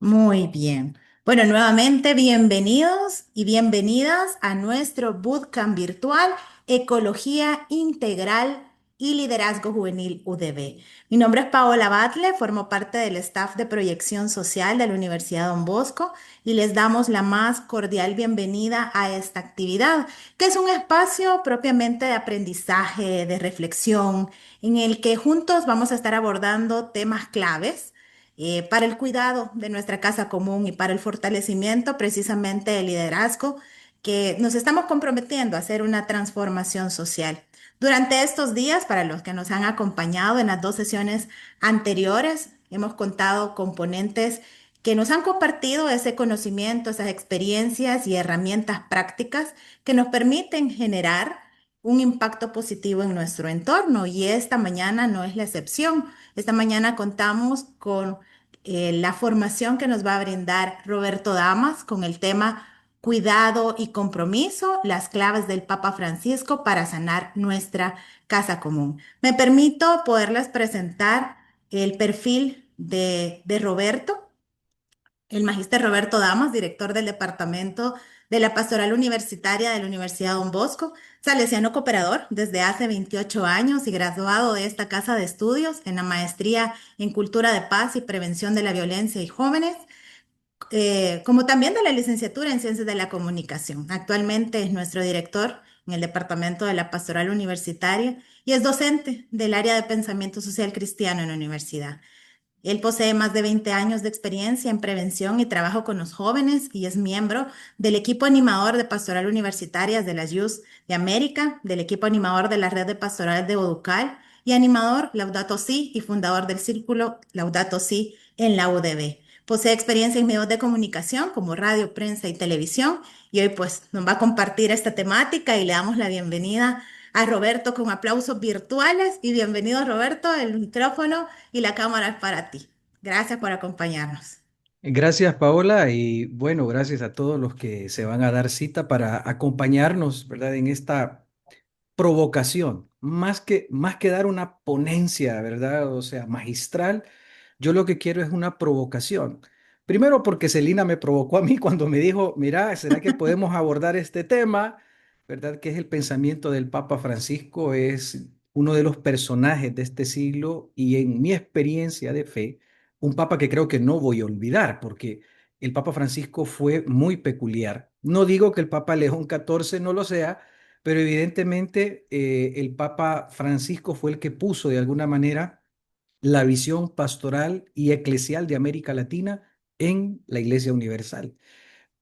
Muy bien. Bueno, nuevamente bienvenidos y bienvenidas a nuestro bootcamp virtual Ecología Integral y Liderazgo Juvenil UDB. Mi nombre es Paola Batle, formo parte del staff de proyección social de la Universidad Don Bosco y les damos la más cordial bienvenida a esta actividad, que es un espacio propiamente de aprendizaje, de reflexión, en el que juntos vamos a estar abordando temas claves para el cuidado de nuestra casa común y para el fortalecimiento precisamente del liderazgo, que nos estamos comprometiendo a hacer una transformación social. Durante estos días, para los que nos han acompañado en las dos sesiones anteriores, hemos contado con ponentes que nos han compartido ese conocimiento, esas experiencias y herramientas prácticas que nos permiten generar un impacto positivo en nuestro entorno. Y esta mañana no es la excepción. Esta mañana contamos con la formación que nos va a brindar Roberto Damas con el tema Cuidado y compromiso, las claves del Papa Francisco para sanar nuestra casa común. Me permito poderles presentar el perfil de Roberto. El magíster Roberto Damas, director del Departamento de la Pastoral Universitaria de la Universidad Don Bosco, salesiano cooperador desde hace 28 años y graduado de esta casa de estudios en la maestría en Cultura de Paz y Prevención de la Violencia y Jóvenes, como también de la licenciatura en Ciencias de la Comunicación. Actualmente es nuestro director en el Departamento de la Pastoral Universitaria y es docente del área de Pensamiento Social Cristiano en la universidad. Él posee más de 20 años de experiencia en prevención y trabajo con los jóvenes y es miembro del equipo animador de pastoral universitarias de las Youth de América, del equipo animador de la red de pastoral de Oducal y animador Laudato Si y fundador del círculo Laudato Si en la UDB. Posee experiencia en medios de comunicación como radio, prensa y televisión y hoy pues nos va a compartir esta temática y le damos la bienvenida a Roberto con aplausos virtuales y bienvenido Roberto, el micrófono y la cámara es para ti. Gracias por acompañarnos. Gracias, Paola, y bueno, gracias a todos los que se van a dar cita para acompañarnos, ¿verdad? En esta provocación, más que dar una ponencia, ¿verdad? O sea, magistral, yo lo que quiero es una provocación. Primero porque Celina me provocó a mí cuando me dijo, mira, ¿será que podemos abordar este tema? ¿Verdad? Que es el pensamiento del Papa Francisco, es uno de los personajes de este siglo y en mi experiencia de fe, un papa que creo que no voy a olvidar, porque el Papa Francisco fue muy peculiar. No digo que el Papa León XIV no lo sea, pero evidentemente el Papa Francisco fue el que puso de alguna manera la visión pastoral y eclesial de América Latina en la Iglesia Universal.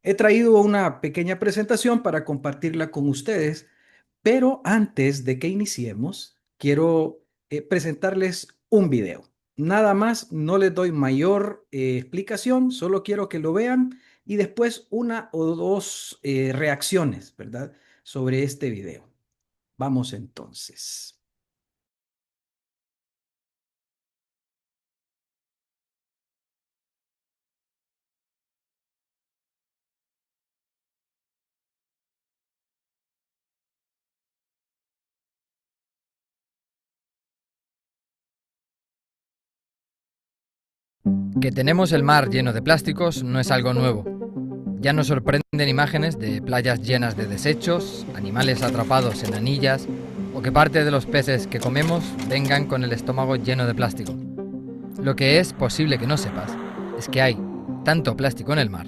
He traído una pequeña presentación para compartirla con ustedes, pero antes de que iniciemos, quiero presentarles un video. Nada más, no les doy mayor explicación, solo quiero que lo vean y después una o dos reacciones, ¿verdad? Sobre este video. Vamos entonces. Que tenemos el mar lleno de plásticos no es algo nuevo. Ya nos sorprenden imágenes de playas llenas de desechos, animales atrapados en anillas o que parte de los peces que comemos vengan con el estómago lleno de plástico. Lo que es posible que no sepas es que hay tanto plástico en el mar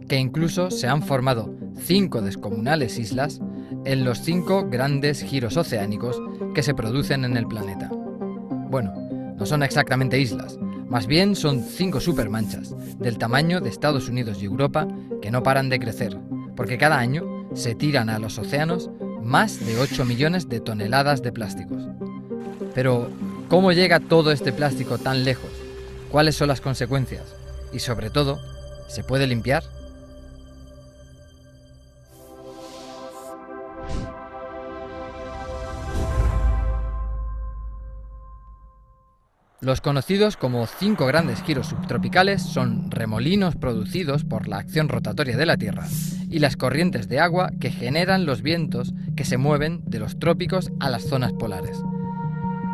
que incluso se han formado 5 descomunales islas en los 5 grandes giros oceánicos que se producen en el planeta. Bueno, no son exactamente islas, más bien son 5 supermanchas, del tamaño de Estados Unidos y Europa, que no paran de crecer, porque cada año se tiran a los océanos más de 8 millones de toneladas de plásticos. Pero, ¿cómo llega todo este plástico tan lejos? ¿Cuáles son las consecuencias? Y sobre todo, ¿se puede limpiar? Los conocidos como 5 grandes giros subtropicales son remolinos producidos por la acción rotatoria de la Tierra y las corrientes de agua que generan los vientos que se mueven de los trópicos a las zonas polares.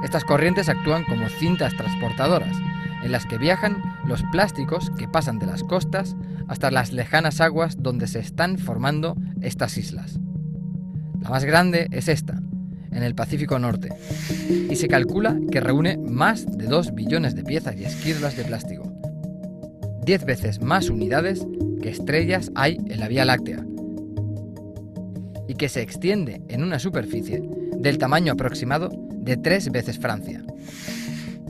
Estas corrientes actúan como cintas transportadoras, en las que viajan los plásticos que pasan de las costas hasta las lejanas aguas donde se están formando estas islas. La más grande es esta, en el Pacífico Norte, y se calcula que reúne más de 2 billones de piezas y esquirlas de plástico. 10 veces más unidades que estrellas hay en la Vía Láctea, y que se extiende en una superficie del tamaño aproximado de 3 veces Francia.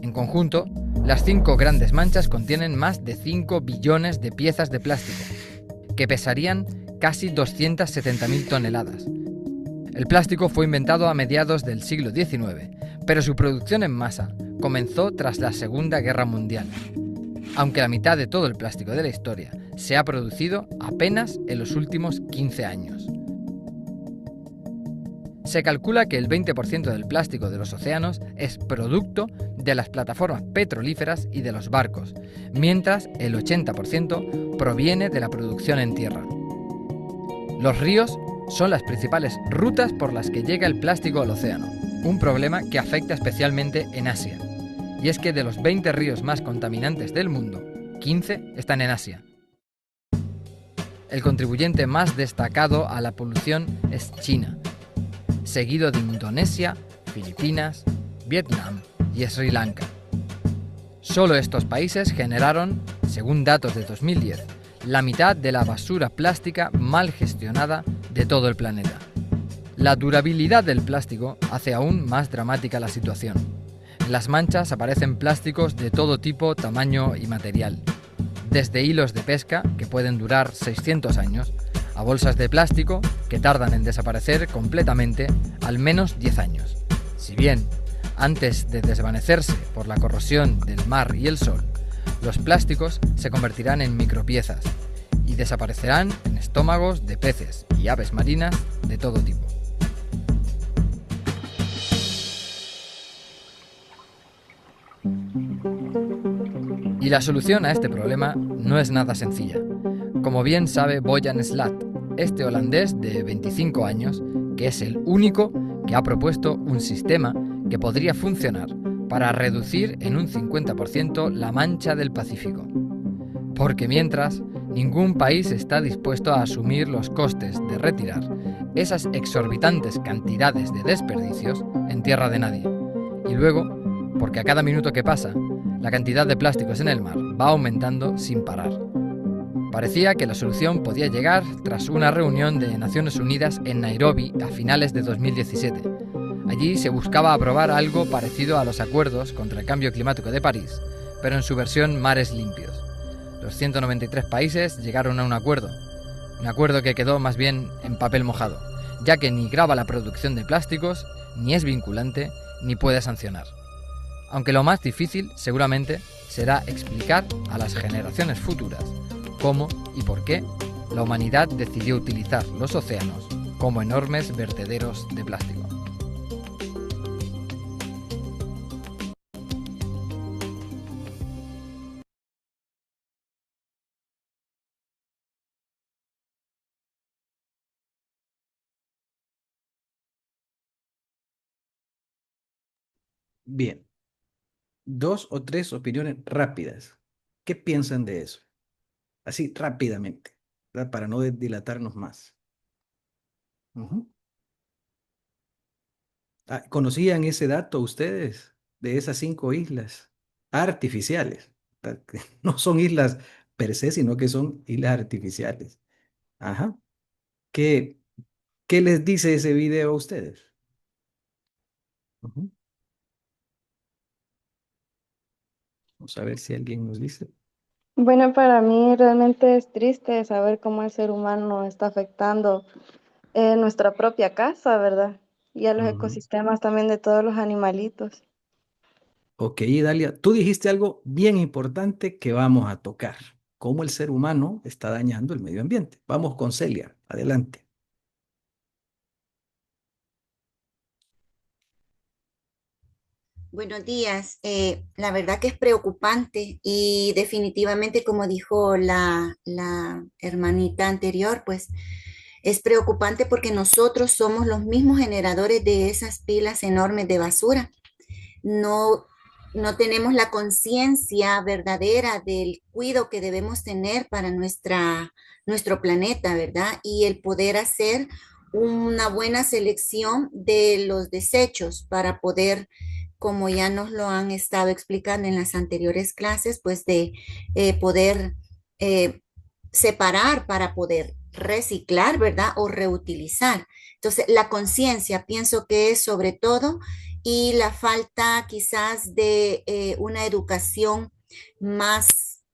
En conjunto, las 5 grandes manchas contienen más de 5 billones de piezas de plástico, que pesarían casi 270.000 toneladas. El plástico fue inventado a mediados del siglo XIX, pero su producción en masa comenzó tras la Segunda Guerra Mundial, aunque la mitad de todo el plástico de la historia se ha producido apenas en los últimos 15 años. Se calcula que el 20% del plástico de los océanos es producto de las plataformas petrolíferas y de los barcos, mientras el 80% proviene de la producción en tierra. Los ríos son las principales rutas por las que llega el plástico al océano, un problema que afecta especialmente en Asia. Y es que de los 20 ríos más contaminantes del mundo, 15 están en Asia. El contribuyente más destacado a la polución es China, seguido de Indonesia, Filipinas, Vietnam y Sri Lanka. Solo estos países generaron, según datos de 2010, la mitad de la basura plástica mal gestionada de todo el planeta. La durabilidad del plástico hace aún más dramática la situación. En las manchas aparecen plásticos de todo tipo, tamaño y material, desde hilos de pesca, que pueden durar 600 años, a bolsas de plástico que tardan en desaparecer completamente al menos 10 años. Si bien, antes de desvanecerse por la corrosión del mar y el sol, los plásticos se convertirán en micropiezas y desaparecerán en estómagos de peces y aves marinas de todo tipo. Y la solución a este problema no es nada sencilla. Como bien sabe Boyan Slat, este holandés de 25 años, que es el único que ha propuesto un sistema que podría funcionar para reducir en un 50% la mancha del Pacífico. Porque mientras, ningún país está dispuesto a asumir los costes de retirar esas exorbitantes cantidades de desperdicios en tierra de nadie. Y luego, porque a cada minuto que pasa, la cantidad de plásticos en el mar va aumentando sin parar. Parecía que la solución podía llegar tras una reunión de Naciones Unidas en Nairobi a finales de 2017. Allí se buscaba aprobar algo parecido a los acuerdos contra el cambio climático de París, pero en su versión mares limpios. Los 193 países llegaron a un acuerdo que quedó más bien en papel mojado, ya que ni grava la producción de plásticos, ni es vinculante, ni puede sancionar. Aunque lo más difícil, seguramente, será explicar a las generaciones futuras cómo y por qué la humanidad decidió utilizar los océanos como enormes vertederos de plástico. Bien, 2 o 3 opiniones rápidas. ¿Qué piensan de eso? Así rápidamente, ¿verdad? Para no dilatarnos más. Ujú. ¿Conocían ese dato ustedes de esas 5 islas artificiales? ¿Verdad? Que no son islas per se, sino que son islas artificiales. Ajá. ¿Qué, qué les dice ese video a ustedes? Ujú. Vamos a ver si alguien nos dice. Bueno, para mí realmente es triste saber cómo el ser humano está afectando nuestra propia casa, ¿verdad? Y a los Ujú. ecosistemas también de todos los animalitos. Ok, Dalia, tú dijiste algo bien importante que vamos a tocar, cómo el ser humano está dañando el medio ambiente. Vamos con Celia, adelante. Buenos días. La verdad que es preocupante y definitivamente, como dijo la hermanita anterior, pues es preocupante porque nosotros somos los mismos generadores de esas pilas enormes de basura. No, no tenemos la conciencia verdadera del cuidado que debemos tener para nuestro planeta, ¿verdad? Y el poder hacer una buena selección de los desechos para poder, como ya nos lo han estado explicando en las anteriores clases, pues de poder eh, separar para poder reciclar, ¿verdad? O reutilizar. Entonces, la conciencia pienso que es sobre todo y la falta quizás de una educación más,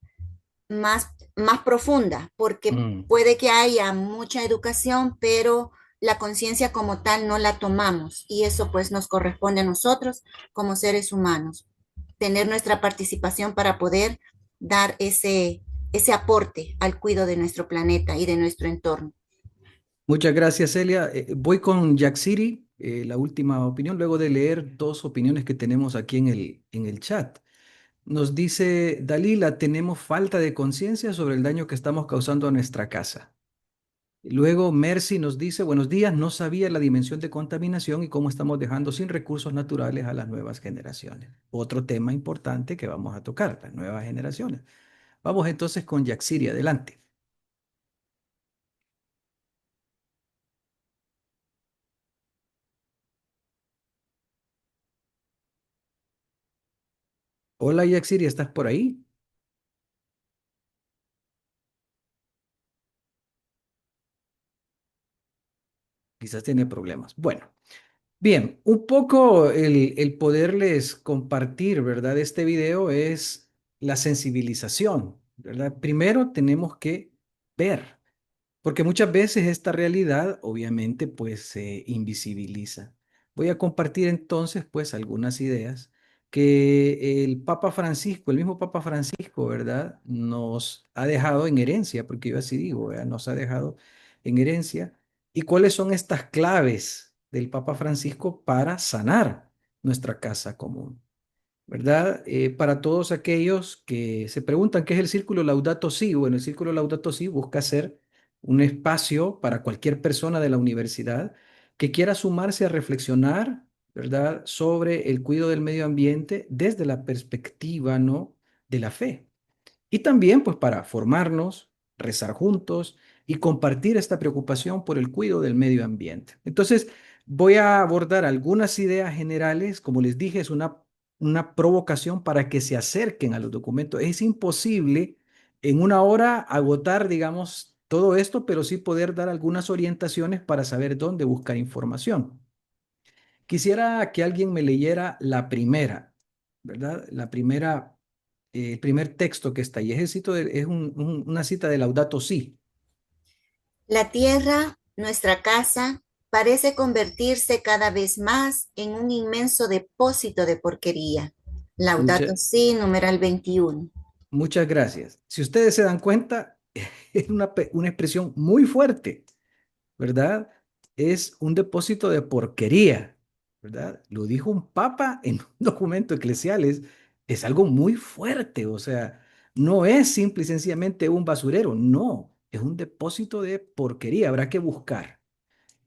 más profunda, porque Mm. puede que haya mucha educación, pero la conciencia como tal no la tomamos y eso pues nos corresponde a nosotros como seres humanos, tener nuestra participación para poder dar ese aporte al cuidado de nuestro planeta y de nuestro entorno. Muchas gracias, Celia. Voy con Jack City, la última opinión, luego de leer dos opiniones que tenemos aquí en el chat. Nos dice Dalila, tenemos falta de conciencia sobre el daño que estamos causando a nuestra casa. Luego Mercy nos dice, buenos días, no sabía la dimensión de contaminación y cómo estamos dejando sin recursos naturales a las nuevas generaciones. Otro tema importante que vamos a tocar, las nuevas generaciones. Vamos entonces con Jack City, adelante. Hola Jack City, ¿estás por ahí? Quizás tiene problemas. Bueno. Bien, un poco el poderles compartir, ¿verdad? Este video es la sensibilización, ¿verdad? Primero tenemos que ver. Porque muchas veces esta realidad obviamente pues se invisibiliza. Voy a compartir entonces pues algunas ideas que el Papa Francisco, el mismo Papa Francisco, ¿verdad? Nos ha dejado en herencia, porque yo así digo, ¿verdad? Nos ha dejado en herencia. ¿Y cuáles son estas claves del Papa Francisco para sanar nuestra casa común? ¿Verdad? Para todos aquellos que se preguntan qué es el Círculo Laudato Si, bueno, el Círculo Laudato Si busca ser un espacio para cualquier persona de la universidad que quiera sumarse a reflexionar, ¿verdad?, sobre el cuidado del medio ambiente desde la perspectiva, ¿no?, de la fe. Y también, pues, para formarnos, rezar juntos y compartir esta preocupación por el cuidado del medio ambiente. Entonces, voy a abordar algunas ideas generales. Como les dije, es una provocación para que se acerquen a los documentos. Es imposible en una hora agotar, digamos, todo esto, pero sí poder dar algunas orientaciones para saber dónde buscar información. Quisiera que alguien me leyera la primera, ¿verdad? La primera, el primer texto que está ahí. Es una cita de Laudato Si. La tierra, nuestra casa, parece convertirse cada vez más en un inmenso depósito de porquería. Muchas, Laudato Si, numeral 21. muchas gracias. Si ustedes se dan cuenta, es una expresión muy fuerte, ¿verdad? Es un depósito de porquería, ¿verdad? Lo dijo un papa en un documento eclesial, es algo muy fuerte, o sea, no es simple y sencillamente un basurero, no, es un depósito de porquería, habrá que buscar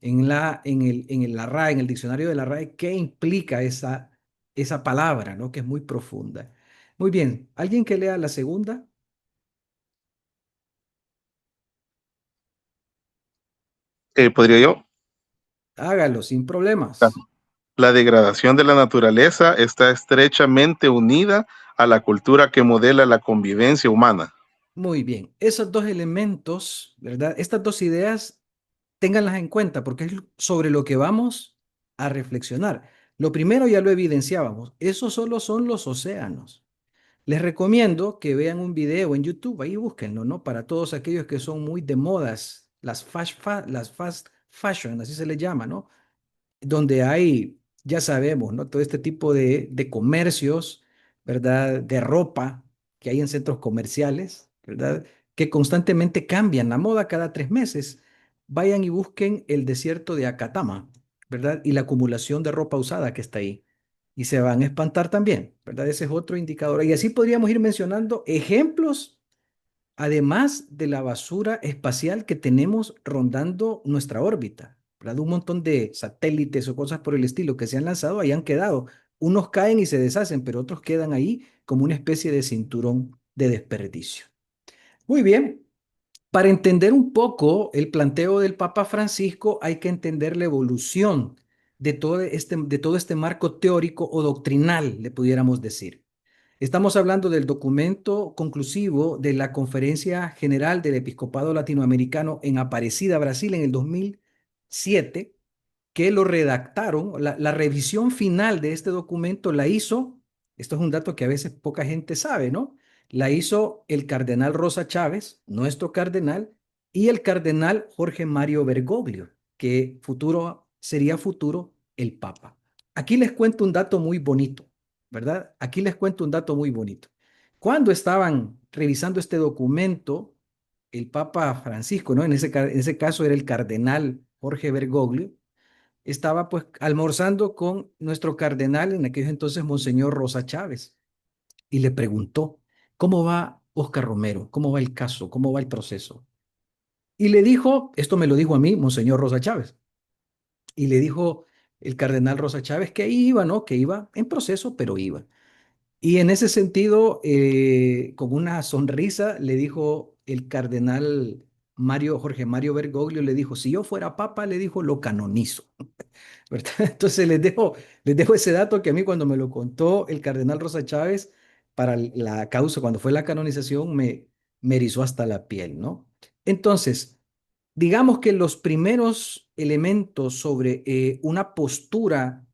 en la RAE, en el diccionario de la RAE, qué implica esa palabra, ¿no? Que es muy profunda. Muy bien, ¿alguien que lea la segunda? ¿Podría yo? Hágalo sin La, problemas. la degradación de la naturaleza está estrechamente unida a la cultura que modela la convivencia humana. Muy bien, esos dos elementos, ¿verdad? Estas dos ideas, ténganlas en cuenta porque es sobre lo que vamos a reflexionar. Lo primero ya lo evidenciábamos, esos solo son los océanos. Les recomiendo que vean un video en YouTube, ahí búsquenlo, ¿no? Para todos aquellos que son muy de modas, las fast fashion, así se les llama, ¿no? Donde hay, ya sabemos, ¿no? Todo este tipo de comercios, ¿verdad? De ropa que hay en centros comerciales, ¿verdad? Que constantemente cambian la moda cada 3 meses. Vayan y busquen el desierto de Acatama, ¿verdad? Y la acumulación de ropa usada que está ahí. Y se van a espantar también, ¿verdad? Ese es otro indicador. Y así podríamos ir mencionando ejemplos, además de la basura espacial que tenemos rondando nuestra órbita, ¿verdad? Un montón de satélites o cosas por el estilo que se han lanzado y han quedado Unos caen y se deshacen, pero otros quedan ahí como una especie de cinturón de desperdicio. Muy bien. Para entender un poco el planteo del Papa Francisco, hay que entender la evolución de todo este marco teórico o doctrinal, le pudiéramos decir. Estamos hablando del documento conclusivo de la Conferencia General del Episcopado Latinoamericano en Aparecida, Brasil, en el 2007, que lo redactaron. La revisión final de este documento la hizo, esto es un dato que a veces poca gente sabe, ¿no? La hizo el cardenal Rosa Chávez, nuestro cardenal, y el cardenal Jorge Mario Bergoglio, que sería futuro el Papa. Aquí les cuento un dato muy bonito, ¿verdad? Aquí les cuento un dato muy bonito. Cuando estaban revisando este documento, el Papa Francisco, ¿no? En ese caso era el cardenal Jorge Bergoglio, estaba pues almorzando con nuestro cardenal en aquellos entonces, Monseñor Rosa Chávez, y le preguntó, ¿cómo va Oscar Romero? ¿Cómo va el caso? ¿Cómo va el proceso? Y le dijo, esto me lo dijo a mí, Monseñor Rosa Chávez, y le dijo el cardenal Rosa Chávez que iba, ¿no? Que iba en proceso, pero iba. Y en ese sentido, con una sonrisa, le dijo el cardenal Jorge Mario Bergoglio, le dijo, si yo fuera papa, le dijo, lo canonizo. ¿Verdad? Entonces les dejo ese dato que a mí cuando me lo contó el cardenal Rosa Chávez para la causa, cuando fue la canonización, me erizó hasta la piel, ¿no? Entonces, digamos que los primeros elementos sobre una postura,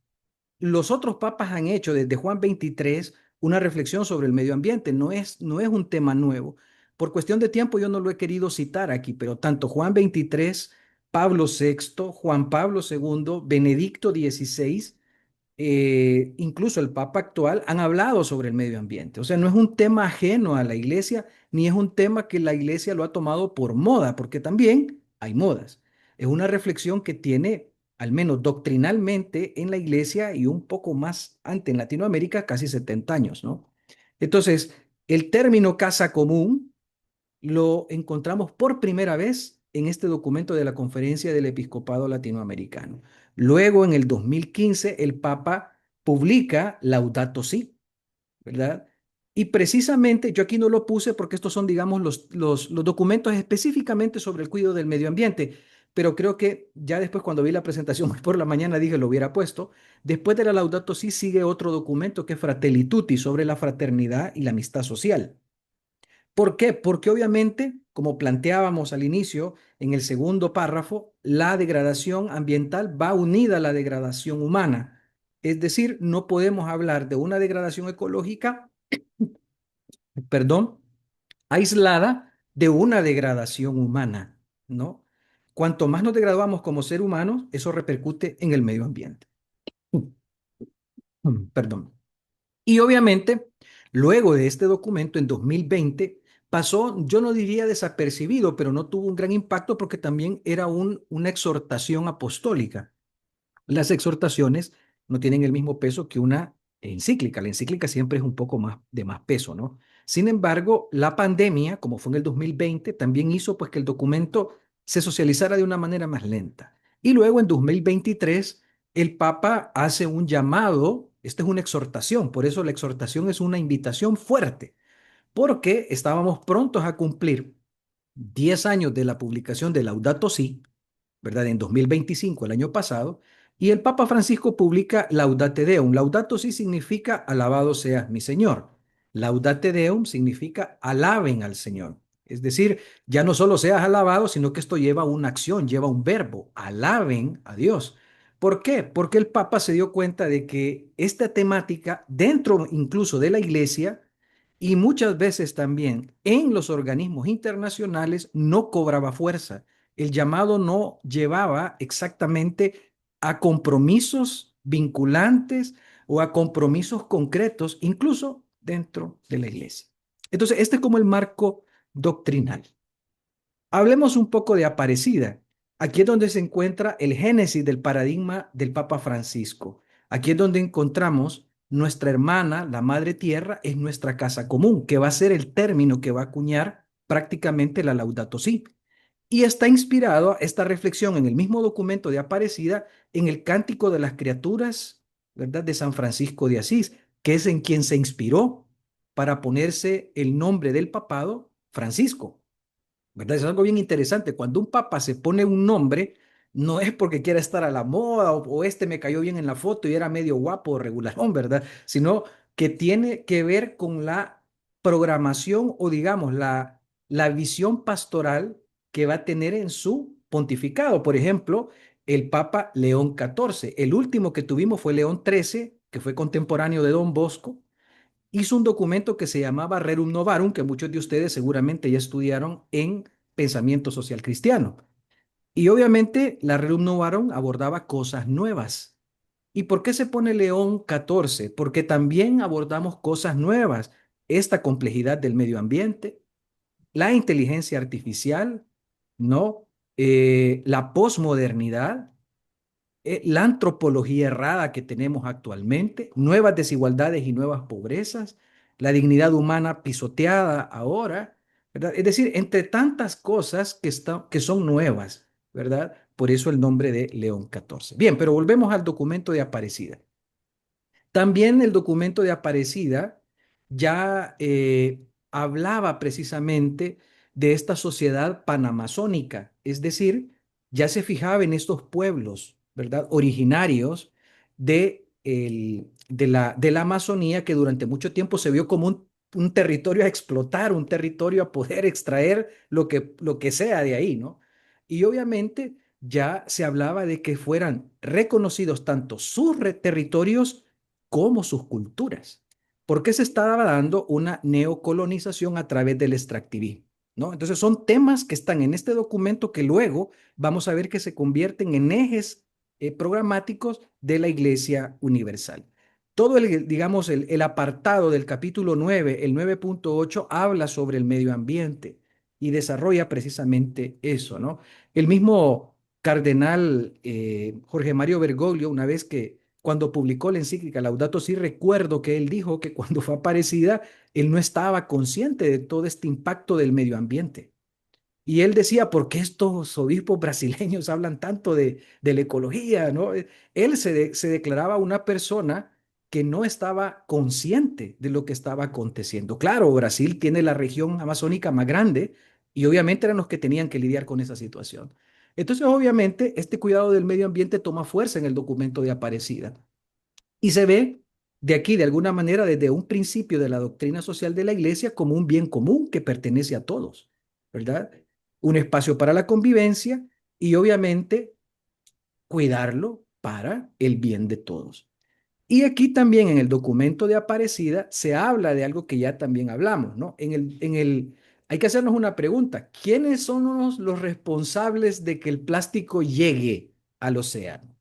los otros papas han hecho desde Juan 23 una reflexión sobre el medio ambiente, no es un tema nuevo. Por cuestión de tiempo yo no lo he querido citar aquí, pero tanto Juan 23, Pablo VI, Juan Pablo II, Benedicto XVI, incluso el Papa actual, han hablado sobre el medio ambiente. O sea, no es un tema ajeno a la iglesia, ni es un tema que la iglesia lo ha tomado por moda, porque también hay modas. Es una reflexión que tiene, al menos doctrinalmente, en la iglesia y un poco más antes en Latinoamérica, casi 70 años, ¿no? Entonces, el término casa común lo encontramos por primera vez en este documento de la Conferencia del Episcopado Latinoamericano. Luego, en el 2015, el Papa publica Laudato Si, ¿verdad? Y precisamente, yo aquí no lo puse porque estos son, digamos, los documentos específicamente sobre el cuidado del medio ambiente, pero creo que ya después cuando vi la presentación por la mañana dije lo hubiera puesto. Después de la Laudato Si sigue otro documento que es Fratelli Tutti sobre la fraternidad y la amistad social. ¿Por qué? Porque obviamente, como planteábamos al inicio, en el segundo párrafo, la degradación ambiental va unida a la degradación humana. Es decir, no podemos hablar de una degradación ecológica, perdón, aislada de una degradación humana, ¿no? Cuanto más nos degradamos como ser humanos, eso repercute en el medio ambiente. Perdón. Y obviamente, luego de este documento, en 2020, pasó, yo no diría desapercibido, pero no tuvo un gran impacto porque también era una exhortación apostólica. Las exhortaciones no tienen el mismo peso que una encíclica. La encíclica siempre es un poco más de más peso, ¿no? Sin embargo, la pandemia, como fue en el 2020, también hizo pues que el documento se socializara de una manera más lenta. Y luego en 2023, el Papa hace un llamado, esta es una exhortación, por eso la exhortación es una invitación fuerte, porque estábamos prontos a cumplir 10 años de la publicación de Laudato Si, ¿verdad? En 2025, el año pasado, y el Papa Francisco publica Laudate Deum. Laudato Si significa alabado seas mi Señor. Laudate Deum significa alaben al Señor. Es decir, ya no solo seas alabado, sino que esto lleva una acción, lleva un verbo, alaben a Dios. ¿Por qué? Porque el Papa se dio cuenta de que esta temática, dentro incluso de la iglesia, y muchas veces también en los organismos internacionales, no cobraba fuerza. El llamado no llevaba exactamente a compromisos vinculantes o a compromisos concretos, incluso dentro de la iglesia. Entonces, este es como el marco doctrinal. Hablemos un poco de Aparecida. Aquí es donde se encuentra el génesis del paradigma del Papa Francisco. Aquí es donde encontramos nuestra hermana, la Madre Tierra, es nuestra casa común, que va a ser el término que va a acuñar prácticamente la Laudato Si. Y está inspirado esta reflexión en el mismo documento de Aparecida, en el Cántico de las Criaturas, ¿verdad? De San Francisco de Asís, que es en quien se inspiró para ponerse el nombre del papado Francisco. ¿Verdad? Es algo bien interesante. Cuando un papa se pone un nombre, no es porque quiera estar a la moda o este me cayó bien en la foto y era medio guapo o regularón, ¿verdad? Sino que tiene que ver con la programación o digamos la visión pastoral que va a tener en su pontificado. Por ejemplo, el Papa León XIV. El último que tuvimos fue León XIII, que fue contemporáneo de Don Bosco, hizo un documento que se llamaba Rerum Novarum, que muchos de ustedes seguramente ya estudiaron en pensamiento social cristiano. Y obviamente la Rerum Novarum abordaba cosas nuevas. ¿Y por qué se pone León XIV? Porque también abordamos cosas nuevas. Esta complejidad del medio ambiente, la inteligencia artificial, ¿no? La posmodernidad, la antropología errada que tenemos actualmente, nuevas desigualdades y nuevas pobrezas, la dignidad humana pisoteada ahora, ¿verdad? Es decir, entre tantas cosas que son nuevas, ¿verdad? Por eso el nombre de León XIV. Bien, pero volvemos al documento de Aparecida. También el documento de Aparecida ya hablaba precisamente de esta sociedad panamazónica, es decir, ya se fijaba en estos pueblos, ¿verdad? Originarios de la Amazonía que durante mucho tiempo se vio como un territorio a explotar, un territorio a poder extraer lo que sea de ahí, ¿no? Y obviamente ya se hablaba de que fueran reconocidos tanto sus territorios como sus culturas. ¿Por qué se estaba dando una neocolonización a través del extractivismo? ¿No? Entonces son temas que están en este documento que luego vamos a ver que se convierten en ejes programáticos de la Iglesia Universal. Todo digamos, el apartado del capítulo 9, el 9.8, habla sobre el medio ambiente y desarrolla precisamente eso, ¿no? El mismo cardenal Jorge Mario Bergoglio, una vez que cuando publicó la encíclica Laudato Si, recuerdo que él dijo que cuando fue Aparecida, él no estaba consciente de todo este impacto del medio ambiente. Y él decía, ¿por qué estos obispos brasileños hablan tanto de la ecología? ¿No? Él se declaraba una persona que no estaba consciente de lo que estaba aconteciendo. Claro, Brasil tiene la región amazónica más grande y obviamente eran los que tenían que lidiar con esa situación. Entonces, obviamente, este cuidado del medio ambiente toma fuerza en el documento de Aparecida. Y se ve de aquí, de alguna manera, desde un principio de la doctrina social de la Iglesia como un bien común que pertenece a todos, ¿verdad? Un espacio para la convivencia y obviamente cuidarlo para el bien de todos. Y aquí también en el documento de Aparecida se habla de algo que ya también hablamos, ¿no? Hay que hacernos una pregunta. ¿Quiénes son los responsables de que el plástico llegue al océano?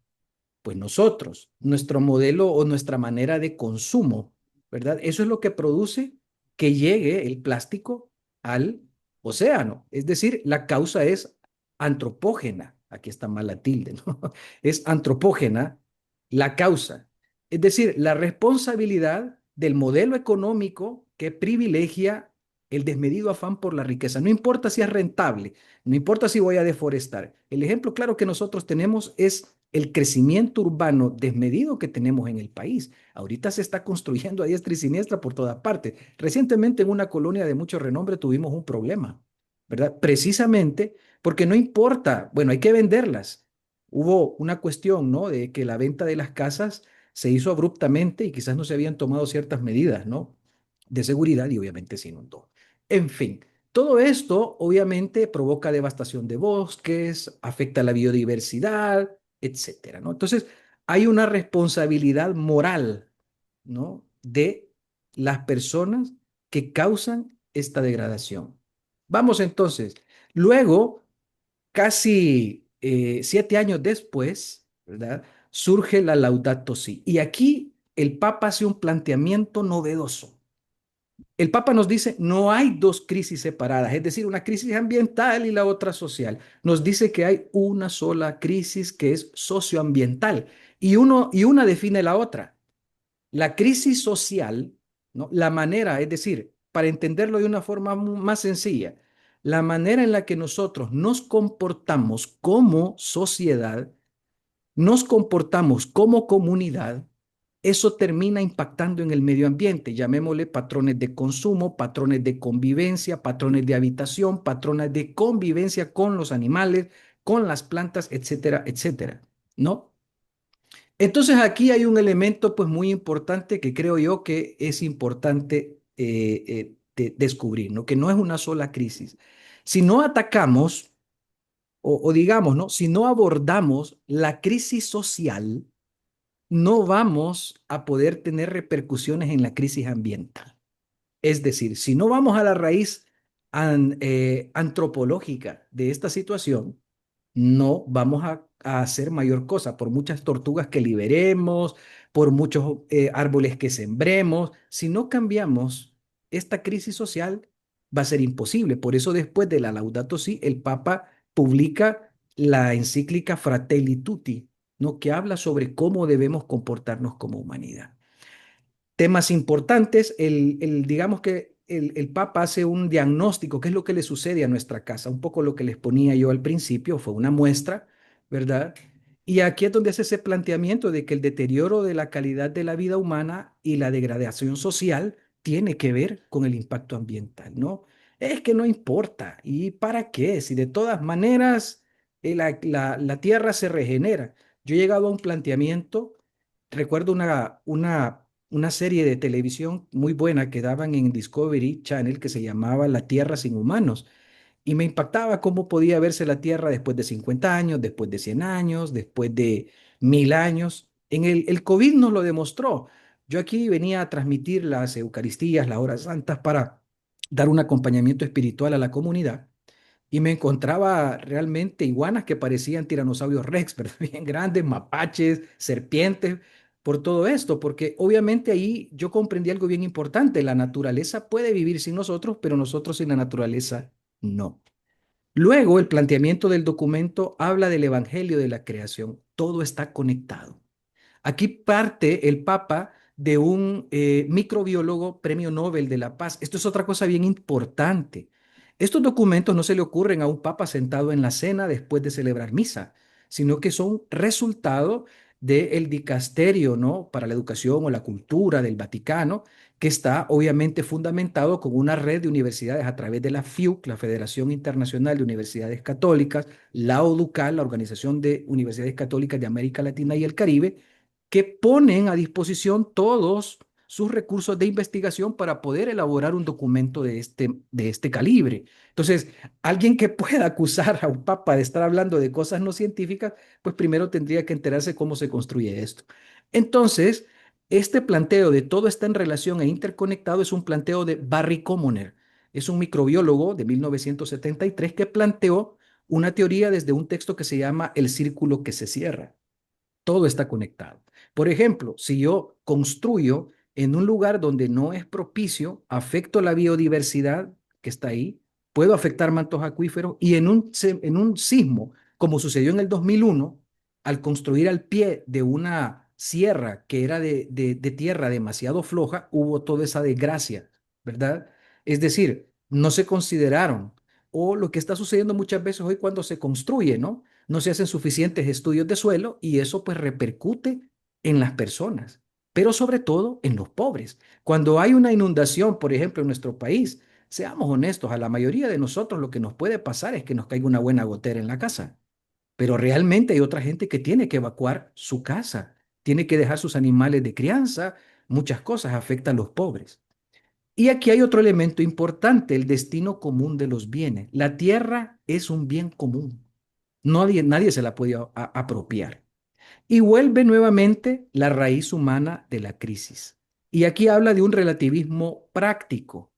Pues nosotros, nuestro modelo o nuestra manera de consumo, ¿verdad? Eso es lo que produce que llegue el plástico al océano. Es decir, la causa es antropógena. Aquí está mal la tilde, ¿no? Es antropógena la causa. Es decir, la responsabilidad del modelo económico que privilegia el desmedido afán por la riqueza. No importa si es rentable, no importa si voy a deforestar. El ejemplo claro que nosotros tenemos es el crecimiento urbano desmedido que tenemos en el país. Ahorita se está construyendo a diestra y siniestra por todas partes. Recientemente en una colonia de mucho renombre tuvimos un problema, ¿verdad? Precisamente porque no importa, bueno, hay que venderlas. Hubo una cuestión, ¿no? De que la venta de las casas se hizo abruptamente y quizás no se habían tomado ciertas medidas, ¿no? De seguridad y obviamente se inundó. En fin, todo esto obviamente provoca devastación de bosques, afecta la biodiversidad, etcétera, ¿no? Entonces, hay una responsabilidad moral, ¿no? De las personas que causan esta degradación. Vamos entonces, luego, casi 7 años después, ¿verdad? Surge la Laudato Si. Y aquí el Papa hace un planteamiento novedoso. El Papa nos dice, no hay dos crisis separadas, es decir, una crisis ambiental y la otra social. Nos dice que hay una sola crisis que es socioambiental y una define la otra. La crisis social, ¿no? La manera, es decir, para entenderlo de una forma más sencilla, la manera en la que nosotros nos comportamos como sociedad, nos comportamos como comunidad, eso termina impactando en el medio ambiente, llamémosle patrones de consumo, patrones de convivencia, patrones de habitación, patrones de convivencia con los animales, con las plantas, etcétera, etcétera, ¿no? Entonces aquí hay un elemento pues muy importante que creo yo que es importante descubrir, ¿no? Que no es una sola crisis. Si no atacamos o digamos, ¿no? Si no abordamos la crisis social, no vamos a poder tener repercusiones en la crisis ambiental. Es decir, si no vamos a la raíz antropológica de esta situación, no vamos a hacer mayor cosa por muchas tortugas que liberemos, por muchos árboles que sembremos. Si no cambiamos esta crisis social, va a ser imposible. Por eso después de la Laudato Si, el Papa publica la encíclica Fratelli Tutti, ¿no? Que habla sobre cómo debemos comportarnos como humanidad. Temas importantes, digamos que el Papa hace un diagnóstico, qué es lo que le sucede a nuestra casa, un poco lo que les ponía yo al principio, fue una muestra, ¿verdad? Y aquí es donde hace ese planteamiento de que el deterioro de la calidad de la vida humana y la degradación social tiene que ver con el impacto ambiental, ¿no? Es que no importa, ¿y para qué? Si de todas maneras la tierra se regenera. Yo he llegado a un planteamiento, recuerdo una serie de televisión muy buena que daban en Discovery Channel que se llamaba La Tierra sin humanos. Y me impactaba cómo podía verse la Tierra después de 50 años, después de 100 años, después de 1000 años. El COVID nos lo demostró. Yo aquí venía a transmitir las Eucaristías, las horas santas, para dar un acompañamiento espiritual a la comunidad y me encontraba realmente iguanas que parecían tiranosaurios rex, pero bien grandes, mapaches, serpientes, por todo esto, porque obviamente ahí yo comprendí algo bien importante, la naturaleza puede vivir sin nosotros, pero nosotros sin la naturaleza no. Luego, el planteamiento del documento habla del evangelio de la creación, todo está conectado. Aquí parte el Papa de un microbiólogo premio Nobel de la Paz. Esto es otra cosa bien importante. Estos documentos no se le ocurren a un papa sentado en la cena después de celebrar misa, sino que son resultado del dicasterio, ¿no? Para la educación o la cultura del Vaticano, que está obviamente fundamentado con una red de universidades a través de la FIUC, la Federación Internacional de Universidades Católicas, la ODUCAL, la Organización de Universidades Católicas de América Latina y el Caribe, que ponen a disposición todos sus recursos de investigación para poder elaborar un documento de este calibre. Entonces, alguien que pueda acusar a un papa de estar hablando de cosas no científicas, pues primero tendría que enterarse cómo se construye esto. Entonces, este planteo de todo está en relación e interconectado es un planteo de Barry Commoner. Es un microbiólogo de 1973 que planteó una teoría desde un texto que se llama El círculo que se cierra. Todo está conectado. Por ejemplo, si yo construyo en un lugar donde no es propicio, afecto la biodiversidad que está ahí, puedo afectar mantos acuíferos y en un sismo, como sucedió en el 2001, al construir al pie de una sierra que era de tierra demasiado floja, hubo toda esa desgracia, ¿verdad? Es decir, no se consideraron. O lo que está sucediendo muchas veces hoy cuando se construye, ¿no? No se hacen suficientes estudios de suelo y eso pues repercute en las personas, pero sobre todo en los pobres. Cuando hay una inundación, por ejemplo, en nuestro país, seamos honestos, a la mayoría de nosotros lo que nos puede pasar es que nos caiga una buena gotera en la casa, pero realmente hay otra gente que tiene que evacuar su casa, tiene que dejar sus animales de crianza, muchas cosas afectan a los pobres. Y aquí hay otro elemento importante, el destino común de los bienes. La tierra es un bien común. Nadie se la puede apropiar. Y vuelve nuevamente la raíz humana de la crisis. Y aquí habla de un relativismo práctico,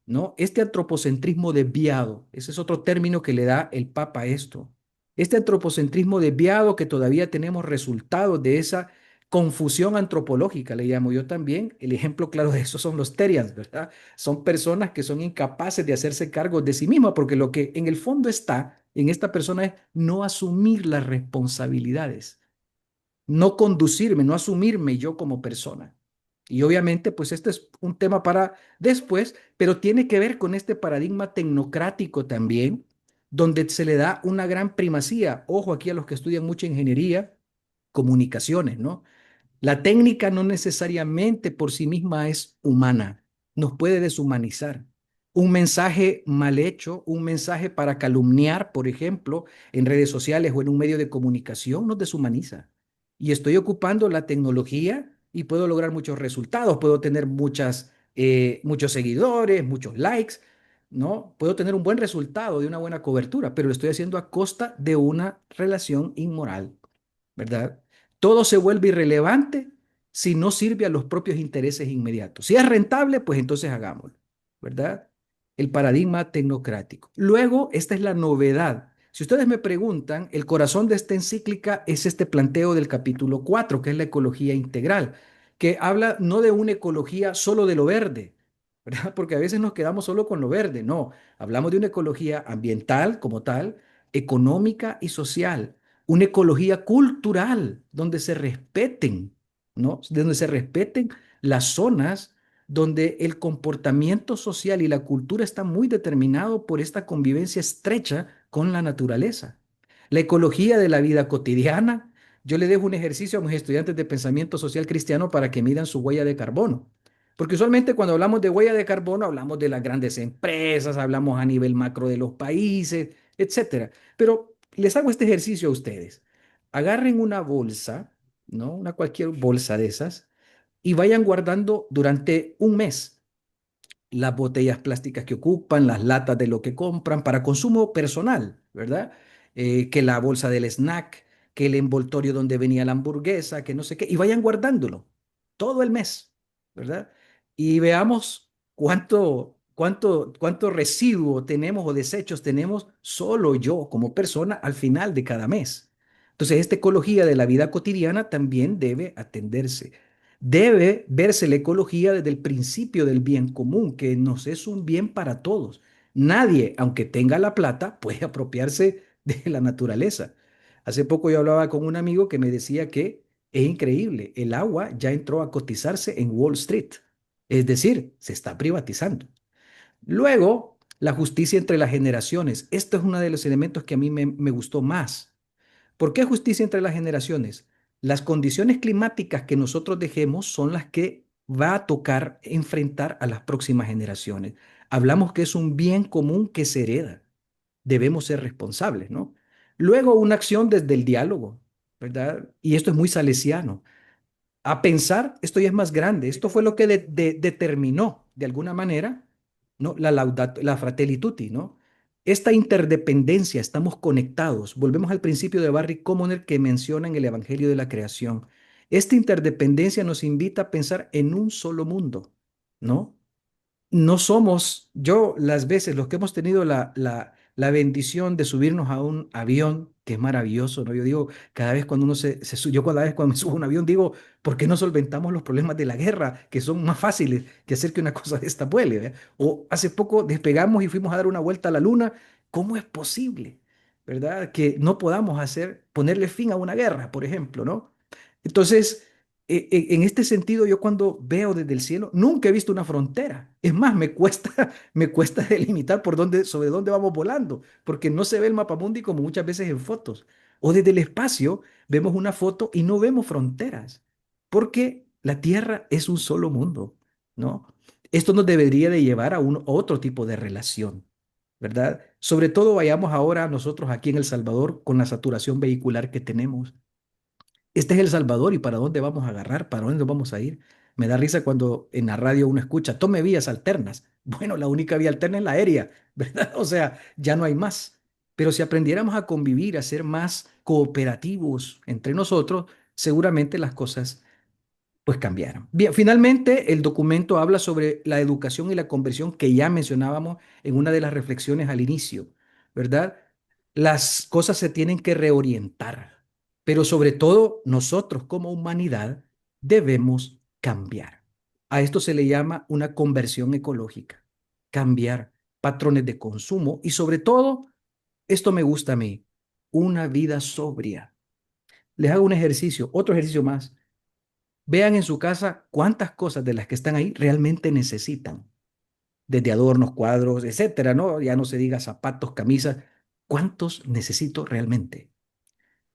¿no? Este antropocentrismo desviado, ese es otro término que le da el Papa a esto. Este antropocentrismo desviado que todavía tenemos resultados de esa confusión antropológica, le llamo yo también. El ejemplo claro de eso son los Terians, ¿verdad? Son personas que son incapaces de hacerse cargo de sí mismas, porque lo que en el fondo está en esta persona es no asumir las responsabilidades, no conducirme, no asumirme yo como persona. Y obviamente, pues este es un tema para después, pero tiene que ver con este paradigma tecnocrático también, donde se le da una gran primacía. Ojo aquí a los que estudian mucha ingeniería, comunicaciones, ¿no? La técnica no necesariamente por sí misma es humana, nos puede deshumanizar. Un mensaje mal hecho, un mensaje para calumniar, por ejemplo, en redes sociales o en un medio de comunicación, nos deshumaniza. Y estoy ocupando la tecnología y puedo lograr muchos resultados, puedo tener muchos seguidores, muchos likes, ¿no? Puedo tener un buen resultado de una buena cobertura, pero lo estoy haciendo a costa de una relación inmoral, ¿verdad? Todo se vuelve irrelevante si no sirve a los propios intereses inmediatos. Si es rentable, pues entonces hagámoslo, ¿verdad? El paradigma tecnocrático. Luego, esta es la novedad. Si ustedes me preguntan, el corazón de esta encíclica es este planteo del capítulo 4, que es la ecología integral, que habla no de una ecología solo de lo verde, ¿verdad? Porque a veces nos quedamos solo con lo verde. No, hablamos de una ecología ambiental como tal, económica y social, una ecología cultural donde se respeten, ¿no? Donde se respeten las zonas donde el comportamiento social y la cultura está muy determinado por esta convivencia estrecha con la naturaleza. La ecología de la vida cotidiana. Yo le dejo un ejercicio a mis estudiantes de pensamiento social cristiano para que midan su huella de carbono. Porque usualmente cuando hablamos de huella de carbono hablamos de las grandes empresas, hablamos a nivel macro de los países, etcétera. Pero les hago este ejercicio a ustedes. Agarren una bolsa, ¿no? Una cualquier bolsa de esas y vayan guardando durante un mes las botellas plásticas que ocupan, las latas de lo que compran para consumo personal, ¿verdad? Que la bolsa del snack, que el envoltorio donde venía la hamburguesa, que no sé qué, y vayan guardándolo todo el mes, ¿verdad? Y veamos cuánto residuo tenemos o desechos tenemos solo yo como persona al final de cada mes. Entonces, esta ecología de la vida cotidiana también debe atenderse. Debe verse la ecología desde el principio del bien común, que nos es un bien para todos. Nadie, aunque tenga la plata, puede apropiarse de la naturaleza. Hace poco yo hablaba con un amigo que me decía que es increíble, el agua ya entró a cotizarse en Wall Street, es decir, se está privatizando. Luego, la justicia entre las generaciones. Esto es uno de los elementos que a mí me gustó más. ¿Por qué justicia entre las generaciones? Las condiciones climáticas que nosotros dejemos son las que va a tocar enfrentar a las próximas generaciones. Hablamos que es un bien común que se hereda. Debemos ser responsables, ¿no? Luego, una acción desde el diálogo, ¿verdad? Y esto es muy salesiano. A pensar, esto ya es más grande. Esto fue lo que determinó, de alguna manera, ¿no? La Fratelli Tutti, ¿no? Esta interdependencia, estamos conectados. Volvemos al principio de Barry Commoner que menciona en el Evangelio de la Creación. Esta interdependencia nos invita a pensar en un solo mundo, ¿no? No somos, yo las veces, los que hemos tenido la bendición de subirnos a un avión, que es maravilloso, ¿no? Yo digo, cada vez cuando uno yo cada vez cuando me subo a un avión digo, ¿por qué no solventamos los problemas de la guerra, que son más fáciles que hacer que una cosa de esta vuele, ¿verdad? O hace poco despegamos y fuimos a dar una vuelta a la luna, ¿cómo es posible, verdad? Que no podamos ponerle fin a una guerra, por ejemplo, ¿no? Entonces, en este sentido, yo cuando veo desde el cielo, nunca he visto una frontera. Es más, me cuesta delimitar sobre dónde vamos volando, porque no se ve el mapamundi como muchas veces en fotos. O desde el espacio vemos una foto y no vemos fronteras, porque la Tierra es un solo mundo, ¿no? Esto nos debería de llevar a otro tipo de relación, ¿verdad? Sobre todo vayamos ahora nosotros aquí en El Salvador con la saturación vehicular que tenemos. Este es El Salvador y para dónde vamos a agarrar, para dónde nos vamos a ir. Me da risa cuando en la radio uno escucha, tome vías alternas. Bueno, la única vía alterna es la aérea, ¿verdad? O sea, ya no hay más. Pero si aprendiéramos a convivir, a ser más cooperativos entre nosotros, seguramente las cosas pues cambiaron. Bien, finalmente el documento habla sobre la educación y la conversión que ya mencionábamos en una de las reflexiones al inicio, ¿verdad? Las cosas se tienen que reorientar, pero sobre todo nosotros como humanidad debemos cambiar. A esto se le llama una conversión ecológica, cambiar patrones de consumo y sobre todo, esto me gusta a mí, una vida sobria. Les hago un ejercicio, otro ejercicio más. Vean en su casa cuántas cosas de las que están ahí realmente necesitan, desde adornos, cuadros, etcétera, ¿no? Ya no se diga zapatos, camisas, ¿cuántos necesito realmente?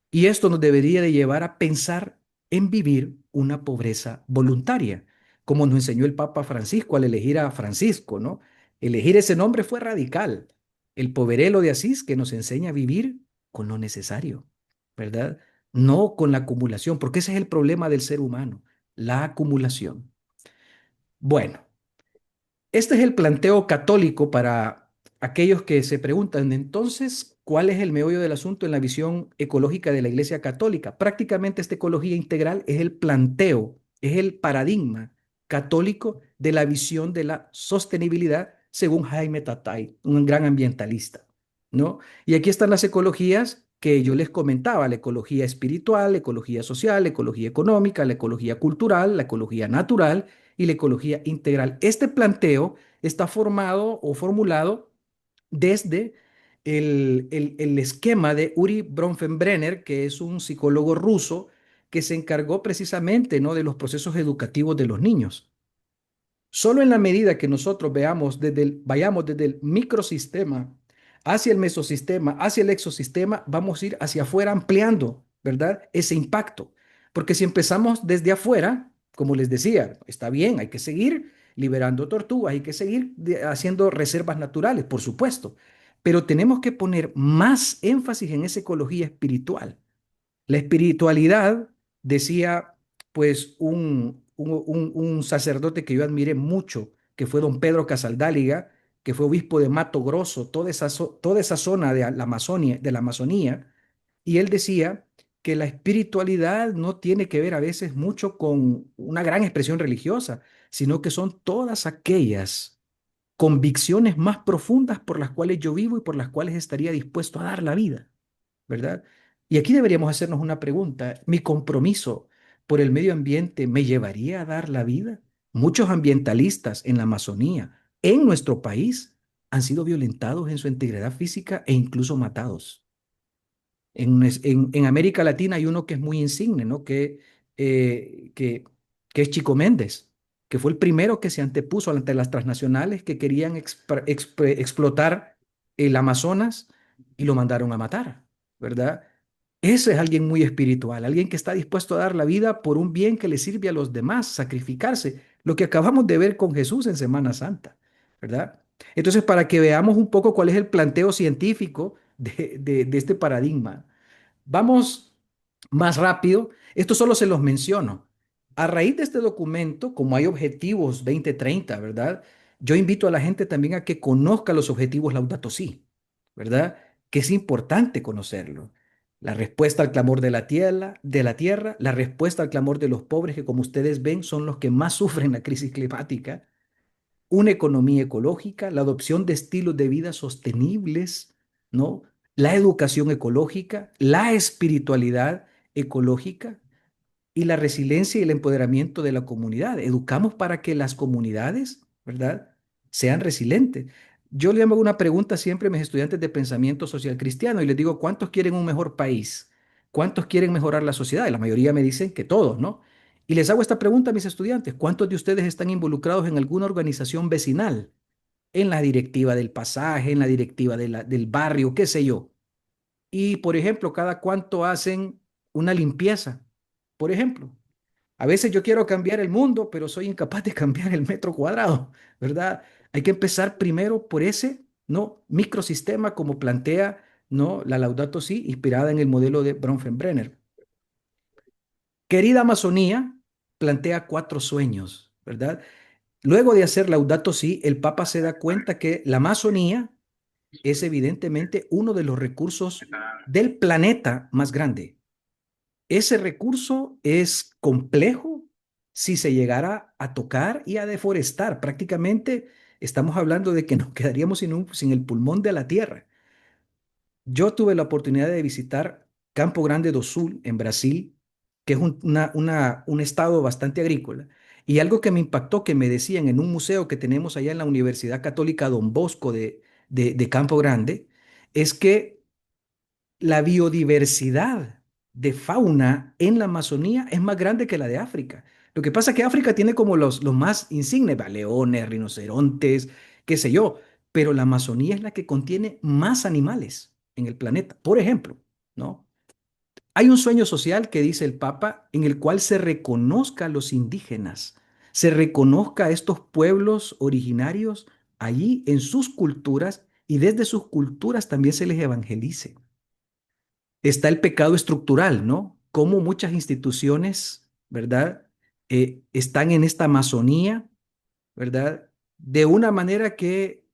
Y esto nos debería de llevar a pensar en vivir una pobreza voluntaria, como nos enseñó el Papa Francisco al elegir a Francisco, ¿no? Elegir ese nombre fue radical. El poverelo de Asís que nos enseña a vivir con lo necesario, ¿verdad? No con la acumulación, porque ese es el problema del ser humano, la acumulación. Bueno, este es el planteo católico para aquellos que se preguntan, entonces, ¿cuál es el meollo del asunto en la visión ecológica de la Iglesia Católica? Prácticamente esta ecología integral es el planteo, es el paradigma católico de la visión de la sostenibilidad según Jaime Tatay, un gran ambientalista, ¿no? Y aquí están las ecologías que yo les comentaba, la ecología espiritual, la ecología social, la ecología económica, la ecología cultural, la ecología natural y la ecología integral. Este planteo está formado o formulado desde el esquema de Uri Bronfenbrenner, que es un psicólogo ruso que se encargó precisamente, ¿no?, de los procesos educativos de los niños. Solo en la medida que nosotros vayamos desde el microsistema hacia el mesosistema, hacia el exosistema, vamos a ir hacia afuera ampliando, ¿verdad? Ese impacto. Porque si empezamos desde afuera, como les decía, está bien, hay que seguir liberando tortugas, hay que seguir haciendo reservas naturales, por supuesto, pero tenemos que poner más énfasis en esa ecología espiritual. La espiritualidad, decía pues un sacerdote que yo admiré mucho, que fue don Pedro Casaldáliga, que fue obispo de Mato Grosso, toda esa zona de la Amazonía, y él decía que la espiritualidad no tiene que ver a veces mucho con una gran expresión religiosa, sino que son todas aquellas convicciones más profundas por las cuales yo vivo y por las cuales estaría dispuesto a dar la vida. ¿Verdad? Y aquí deberíamos hacernos una pregunta. ¿Mi compromiso por el medio ambiente me llevaría a dar la vida? Muchos ambientalistas en la Amazonía, en nuestro país, han sido violentados en su integridad física e incluso matados. En América Latina hay uno que es muy insigne, ¿no? Eh, que, que es Chico Méndez, que fue el primero que se antepuso ante las transnacionales que querían explotar el Amazonas y lo mandaron a matar, ¿verdad? Ese es alguien muy espiritual, alguien que está dispuesto a dar la vida por un bien que le sirve a los demás, sacrificarse, lo que acabamos de ver con Jesús en Semana Santa, ¿verdad? Entonces, para que veamos un poco cuál es el planteo científico de este paradigma. Vamos más rápido. Esto solo se los menciono. A raíz de este documento, como hay objetivos 2030, ¿verdad? Yo invito a la gente también a que conozca los objetivos Laudato Si, ¿verdad? Que es importante conocerlo. La respuesta al clamor de la tierra, la respuesta al clamor de los pobres, que como ustedes ven son los que más sufren la crisis climática, una economía ecológica, la adopción de estilos de vida sostenibles, ¿no? La educación ecológica, la espiritualidad ecológica y la resiliencia y el empoderamiento de la comunidad. Educamos para que las comunidades, ¿verdad?, sean resilientes. Yo le hago una pregunta siempre a mis estudiantes de pensamiento social cristiano y les digo, ¿cuántos quieren un mejor país? ¿Cuántos quieren mejorar la sociedad? Y la mayoría me dicen que todos, ¿no? Y les hago esta pregunta a mis estudiantes, ¿cuántos de ustedes están involucrados en alguna organización vecinal? En la directiva del pasaje, en la directiva del barrio, qué sé yo. Y, por ejemplo, cada cuánto hacen una limpieza, por ejemplo. A veces yo quiero cambiar el mundo, pero soy incapaz de cambiar el metro cuadrado, ¿verdad? Hay que empezar primero por ese, ¿no?, microsistema como plantea, ¿no?, la Laudato Si, inspirada en el modelo de Bronfenbrenner. Querida Amazonía plantea 4 sueños, ¿verdad? Luego de hacer Laudato Si, el Papa se da cuenta que la Amazonía es evidentemente uno de los recursos del planeta más grande. Ese recurso es complejo si se llegara a tocar y a deforestar. Prácticamente estamos hablando de que nos quedaríamos sin el pulmón de la tierra. Yo tuve la oportunidad de visitar Campo Grande do Sul en Brasil, que es un estado bastante agrícola. Y algo que me impactó, que me decían en un museo que tenemos allá en la Universidad Católica Don Bosco de Campo Grande, es que la biodiversidad de fauna en la Amazonía es más grande que la de África. Lo que pasa es que África tiene como los más insignes, ¿va? Leones, rinocerontes, qué sé yo, pero la Amazonía es la que contiene más animales en el planeta. Por ejemplo, ¿no? Hay un sueño social que dice el Papa en el cual se reconozca a los indígenas, se reconozca a estos pueblos originarios allí en sus culturas y desde sus culturas también se les evangelice. Está el pecado estructural, ¿no? Cómo muchas instituciones, ¿verdad? Están en esta Amazonía, ¿verdad? De una manera que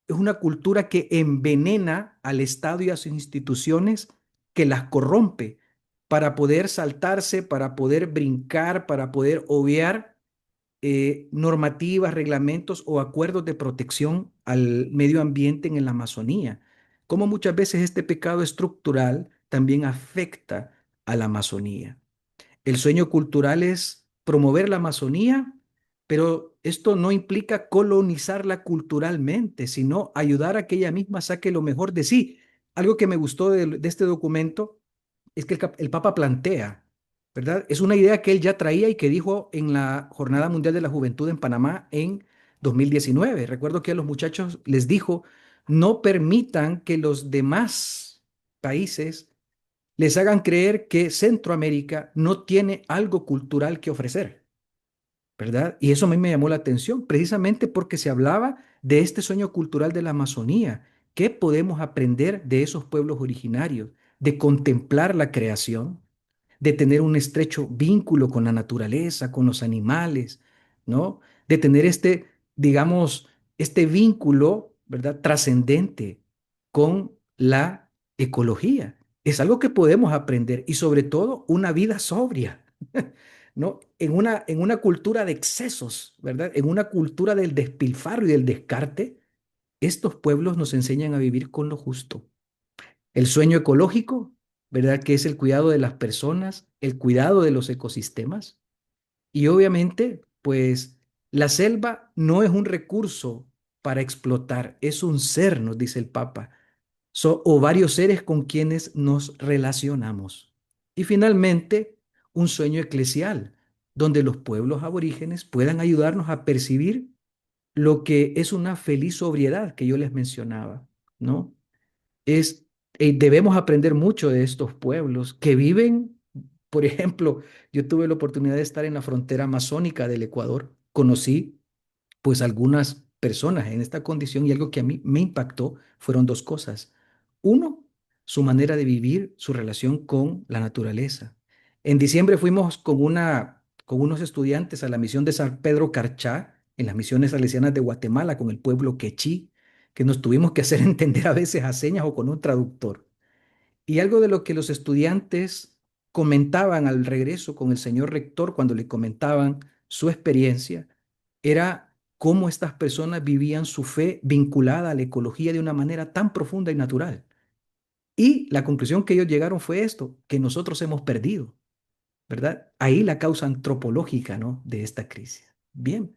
es una cultura que envenena al Estado y a sus instituciones, que las corrompe para poder saltarse, para poder brincar, para poder obviar normativas, reglamentos o acuerdos de protección al medio ambiente en la Amazonía. Como muchas veces este pecado estructural también afecta a la Amazonía. El sueño cultural es promover la Amazonía, pero esto no implica colonizarla culturalmente, sino ayudar a que ella misma saque lo mejor de sí. Algo que me gustó de este documento es que el Papa plantea, ¿verdad? Es una idea que él ya traía y que dijo en la Jornada Mundial de la Juventud en Panamá en 2019. Recuerdo que a los muchachos les dijo, no permitan que los demás países les hagan creer que Centroamérica no tiene algo cultural que ofrecer, ¿verdad? Y eso a mí me llamó la atención, precisamente porque se hablaba de este sueño cultural de la Amazonía. ¿Qué podemos aprender de esos pueblos originarios? De contemplar la creación, de tener un estrecho vínculo con la naturaleza, con los animales, ¿no? De tener este, digamos, este vínculo, ¿verdad? Trascendente con la ecología. Es algo que podemos aprender y sobre todo una vida sobria. ¿No? En una cultura de excesos, ¿verdad? En una cultura del despilfarro y del descarte, estos pueblos nos enseñan a vivir con lo justo. El sueño ecológico, ¿verdad? Que es el cuidado de las personas, el cuidado de los ecosistemas. Y obviamente, pues la selva no es un recurso para explotar, es un ser, nos dice el Papa, o varios seres con quienes nos relacionamos. Y finalmente, un sueño eclesial, donde los pueblos aborígenes puedan ayudarnos a percibir lo que es una feliz sobriedad que yo les mencionaba, ¿no? Es, debemos aprender mucho de estos pueblos que viven, por ejemplo, yo tuve la oportunidad de estar en la frontera amazónica del Ecuador, conocí pues algunas personas en esta condición y algo que a mí me impactó fueron dos cosas. Uno, su manera de vivir, su relación con la naturaleza. En diciembre fuimos con unos estudiantes a la misión de San Pedro Carchá, en las misiones salesianas de Guatemala, con el pueblo quechí, que nos tuvimos que hacer entender a veces a señas o con un traductor. Y algo de lo que los estudiantes comentaban al regreso con el señor rector cuando le comentaban su experiencia era cómo estas personas vivían su fe vinculada a la ecología de una manera tan profunda y natural. Y la conclusión que ellos llegaron fue esto, que nosotros hemos perdido, ¿verdad? Ahí la causa antropológica, ¿no? De esta crisis. Bien.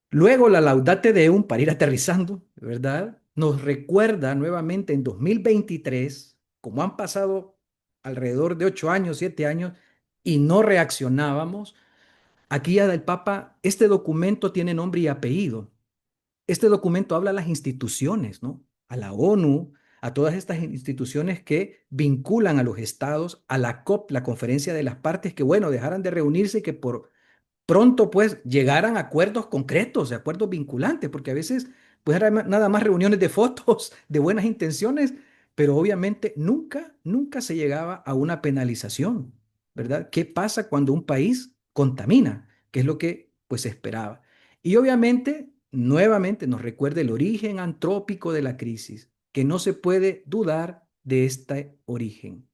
Luego la Laudate Deum, para ir aterrizando, ¿verdad? Nos recuerda nuevamente en 2023, como han pasado alrededor de 8 años, 7 años, y no reaccionábamos, aquí ya del Papa, este documento tiene nombre y apellido. Este documento habla a las instituciones, ¿no? A la ONU, a todas estas instituciones que vinculan a los estados, a la COP, la Conferencia de las Partes, que bueno, dejaran de reunirse y que por pronto pues llegaran a acuerdos concretos, de acuerdos vinculantes, porque a veces pues eran nada más reuniones de fotos, de buenas intenciones, pero obviamente nunca, nunca se llegaba a una penalización, ¿verdad? ¿Qué pasa cuando un país contamina? ¿Qué es lo que pues se esperaba? Y obviamente, nuevamente nos recuerda el origen antrópico de la crisis, que no se puede dudar de este origen.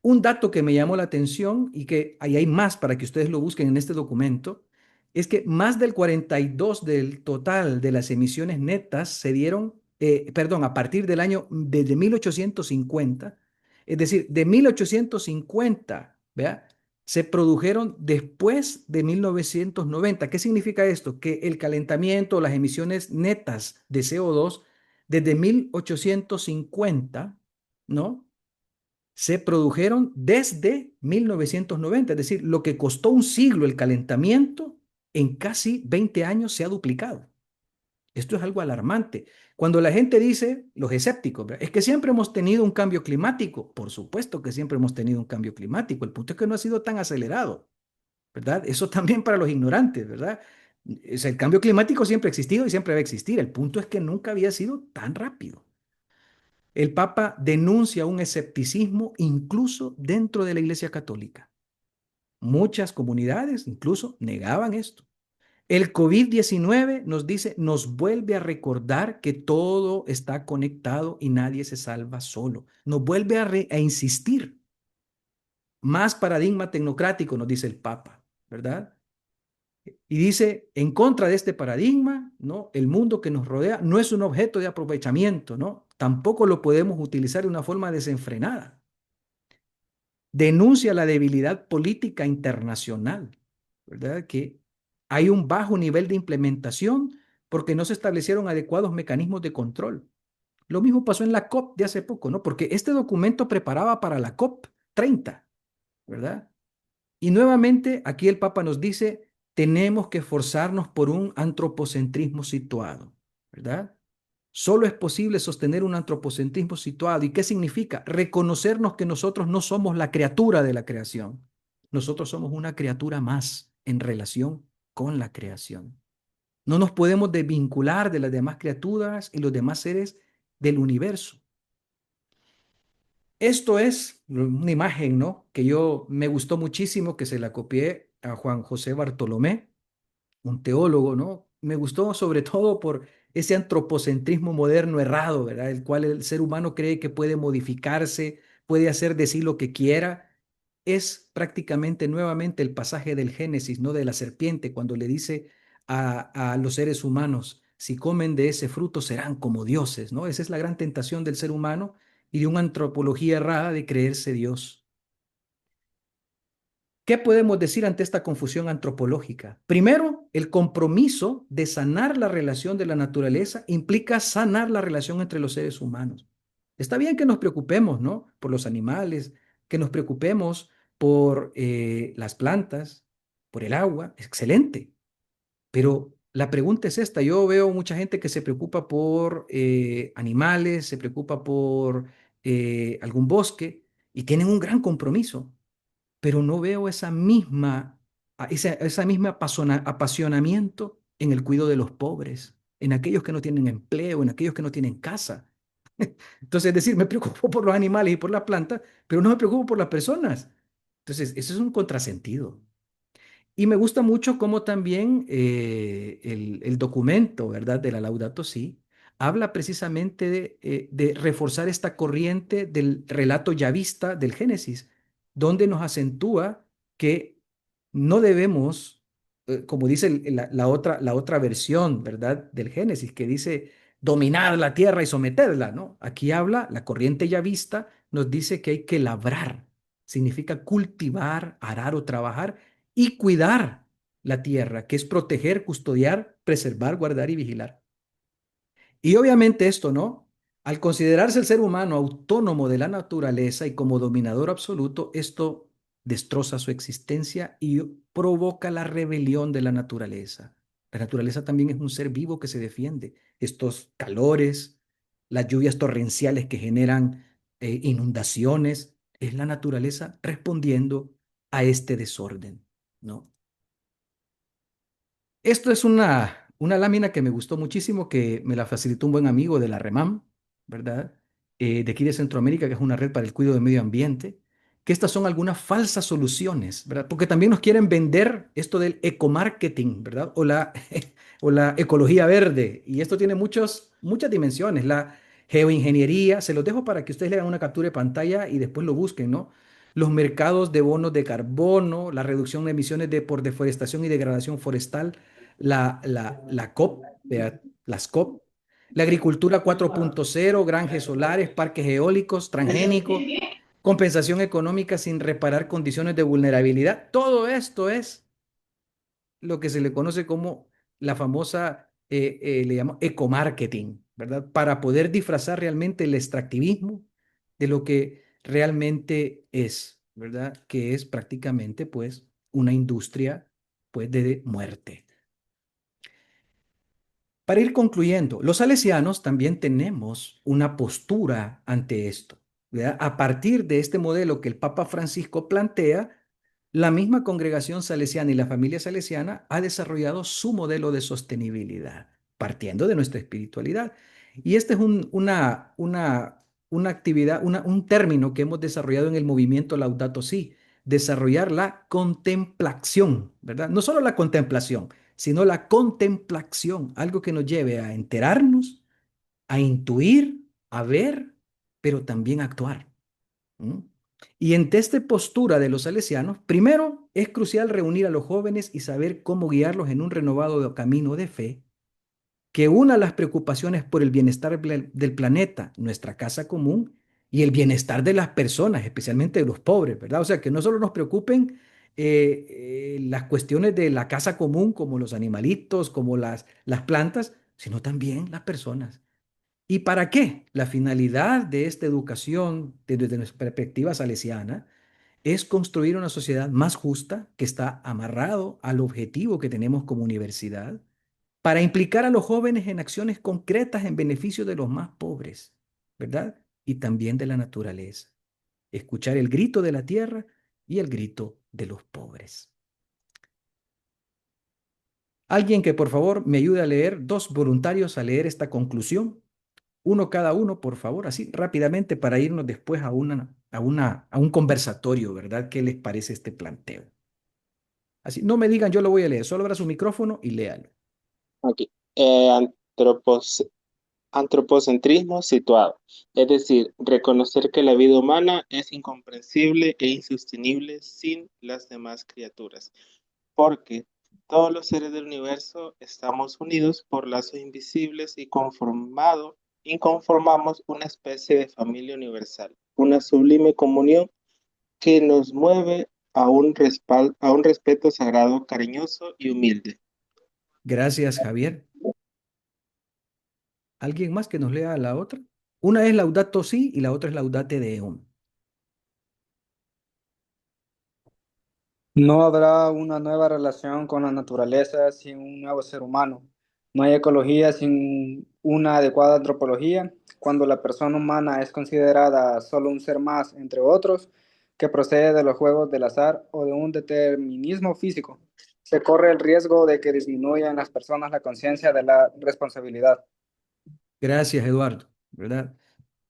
Un dato que me llamó la atención y que ahí hay más para que ustedes lo busquen en este documento, es que más del 42 del total de las emisiones netas se dieron, perdón, a partir del año, desde 1850, es decir, de 1850, ¿vea? Se produjeron después de 1990. ¿Qué significa esto? Que el calentamiento, las emisiones netas de CO2 desde 1850, ¿no? Se produjeron desde 1990, es decir, lo que costó un siglo el calentamiento, en casi 20 años se ha duplicado. Esto es algo alarmante. Cuando la gente dice, los escépticos, ¿verdad? Es que siempre hemos tenido un cambio climático. Por supuesto que siempre hemos tenido un cambio climático. El punto es que no ha sido tan acelerado, ¿verdad? Eso también para los ignorantes, ¿verdad? O sea, el cambio climático siempre ha existido y siempre va a existir. El punto es que nunca había sido tan rápido. El Papa denuncia un escepticismo incluso dentro de la Iglesia Católica. Muchas comunidades incluso negaban esto. El COVID-19 nos dice, nos vuelve a recordar que todo está conectado y nadie se salva solo. Nos vuelve a insistir. Más paradigma tecnocrático, nos dice el Papa, ¿verdad? Y dice, en contra de este paradigma, ¿no? El mundo que nos rodea no es un objeto de aprovechamiento, ¿no? Tampoco lo podemos utilizar de una forma desenfrenada. Denuncia la debilidad política internacional, ¿verdad? Que hay un bajo nivel de implementación porque no se establecieron adecuados mecanismos de control. Lo mismo pasó en la COP de hace poco, ¿no? Porque este documento preparaba para la COP 30, ¿verdad? Y nuevamente aquí el Papa nos dice, tenemos que esforzarnos por un antropocentrismo situado, ¿verdad? Solo es posible sostener un antropocentrismo situado. ¿Y qué significa? Reconocernos que nosotros no somos la criatura de la creación. Nosotros somos una criatura más en relación con la creación. No nos podemos desvincular de las demás criaturas y los demás seres del universo. Esto es una imagen, ¿no? Que yo me gustó muchísimo, que se la copié a Juan José Bartolomé, un teólogo, ¿no? Me gustó sobre todo por ese antropocentrismo moderno errado, ¿verdad? El cual el ser humano cree que puede modificarse, puede hacer de sí lo que quiera. Es prácticamente nuevamente el pasaje del Génesis, ¿no? De la serpiente, cuando le dice a los seres humanos, si comen de ese fruto serán como dioses, ¿no? Esa es la gran tentación del ser humano y de una antropología errada de creerse Dios. ¿Qué podemos decir ante esta confusión antropológica? Primero, el compromiso de sanar la relación de la naturaleza implica sanar la relación entre los seres humanos. Está bien que nos preocupemos, ¿no? Por los animales, que nos preocupemos por las plantas, por el agua, excelente. Pero la pregunta es esta, yo veo mucha gente que se preocupa por animales, se preocupa por algún bosque y tienen un gran compromiso, pero no veo esa misma apasionamiento en el cuidado de los pobres, en aquellos que no tienen empleo, en aquellos que no tienen casa. Entonces, es decir, me preocupo por los animales y por las plantas, pero no me preocupo por las personas. Entonces, eso es un contrasentido. Y me gusta mucho cómo también el documento, ¿verdad?, de la Laudato Si, habla precisamente de reforzar esta corriente del relato yavista del Génesis, donde nos acentúa que no debemos, como dice la otra versión, ¿verdad?, del Génesis, que dice dominar la tierra y someterla, ¿no? Aquí habla, la corriente yavista nos dice que hay que labrar, significa cultivar, arar o trabajar y cuidar la tierra, que es proteger, custodiar, preservar, guardar y vigilar. Y obviamente esto, ¿no? Al considerarse el ser humano autónomo de la naturaleza y como dominador absoluto, esto destroza su existencia y provoca la rebelión de la naturaleza. La naturaleza también es un ser vivo que se defiende. Estos calores, las lluvias torrenciales que generan inundaciones, es la naturaleza respondiendo a este desorden, ¿no? Esto es una lámina que me gustó muchísimo, que me la facilitó un buen amigo de la REMAM, ¿verdad? De aquí de Centroamérica, que es una red para el cuidado del medio ambiente, que estas son algunas falsas soluciones, ¿verdad? Porque también nos quieren vender esto del ecomarketing, ¿verdad? O la ecología verde. Y esto tiene muchas dimensiones. La geoingeniería, se los dejo para que ustedes le hagan una captura de pantalla y después lo busquen, ¿no? Los mercados de bonos de carbono, la reducción de emisiones por deforestación y degradación forestal, la COP, las COP, la agricultura 4.0, granjas solares, parques eólicos, transgénicos, compensación económica sin reparar condiciones de vulnerabilidad. Todo esto es lo que se le conoce como la famosa, le llamo ecomarketing, ¿verdad? Para poder disfrazar realmente el extractivismo de lo que realmente es, ¿verdad? Que es prácticamente, pues, una industria, pues, de muerte. Para ir concluyendo, los salesianos también tenemos una postura ante esto, ¿verdad? A partir de este modelo que el Papa Francisco plantea, la misma congregación salesiana y la familia salesiana ha desarrollado su modelo de sostenibilidad, partiendo de nuestra espiritualidad. Y este es una actividad, un término que hemos desarrollado en el movimiento Laudato Si, desarrollar la contemplación, ¿verdad? No solo la contemplación, sino la contemplación, algo que nos lleve a enterarnos, a intuir, a ver, pero también a actuar. ¿Mm? Y en esta postura de los salesianos, primero es crucial reunir a los jóvenes y saber cómo guiarlos en un renovado camino de fe que una las preocupaciones por el bienestar del planeta, nuestra casa común, y el bienestar de las personas, especialmente de los pobres, ¿verdad? O sea, que no solo nos preocupen las cuestiones de la casa común, como los animalitos, como las plantas, sino también las personas. ¿Y para qué? La finalidad de esta educación, desde nuestra perspectiva salesiana, es construir una sociedad más justa que está amarrado al objetivo que tenemos como universidad para implicar a los jóvenes en acciones concretas en beneficio de los más pobres, ¿verdad? Y también de la naturaleza. Escuchar el grito de la tierra y el grito de los pobres. Alguien que por favor me ayude a leer, dos voluntarios a leer esta conclusión, uno cada uno, por favor, así rápidamente para irnos después a un conversatorio, ¿verdad? ¿Qué les parece este planteo? Así, no me digan, yo lo voy a leer, solo abra su micrófono y léalo. Aquí. Antropocentrismo situado, es decir, reconocer que la vida humana es incomprensible e insostenible sin las demás criaturas, porque todos los seres del universo estamos unidos por lazos invisibles y conformamos una especie de familia universal, una sublime comunión que nos mueve a un respeto sagrado, cariñoso y humilde. Gracias, Javier. ¿Alguien más que nos lea la otra? Una es Laudato Si y la otra es Laudate Deum. No habrá una nueva relación con la naturaleza sin un nuevo ser humano. No hay ecología sin una adecuada antropología. Cuando la persona humana es considerada solo un ser más, entre otros, que procede de los juegos del azar o de un determinismo físico, se corre el riesgo de que disminuya en las personas la conciencia de la responsabilidad. Gracias, Eduardo, ¿verdad?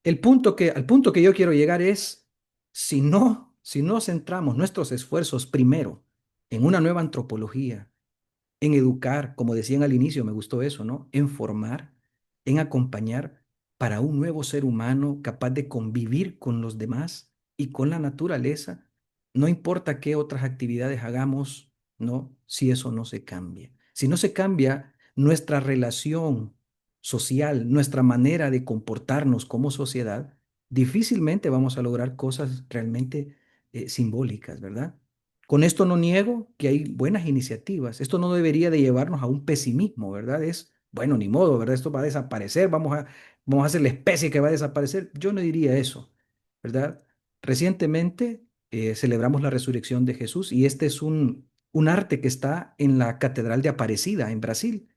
Al punto que yo quiero llegar es, si no centramos nuestros esfuerzos primero en una nueva antropología, en educar, como decían al inicio, me gustó eso, ¿no? En formar, en acompañar para un nuevo ser humano capaz de convivir con los demás y con la naturaleza, no importa qué otras actividades hagamos, ¿no? Si eso no se cambia. Si no se cambia nuestra relación social, nuestra manera de comportarnos como sociedad, difícilmente vamos a lograr cosas realmente simbólicas, ¿verdad? Con esto no niego que hay buenas iniciativas. Esto no debería de llevarnos a un pesimismo, ¿verdad? Es, bueno, ni modo, ¿verdad? Esto va a desaparecer, vamos a ser la especie que va a desaparecer. Yo no diría eso, ¿verdad? Recientemente celebramos la resurrección de Jesús y este es un arte que está en la Catedral de Aparecida, en Brasil,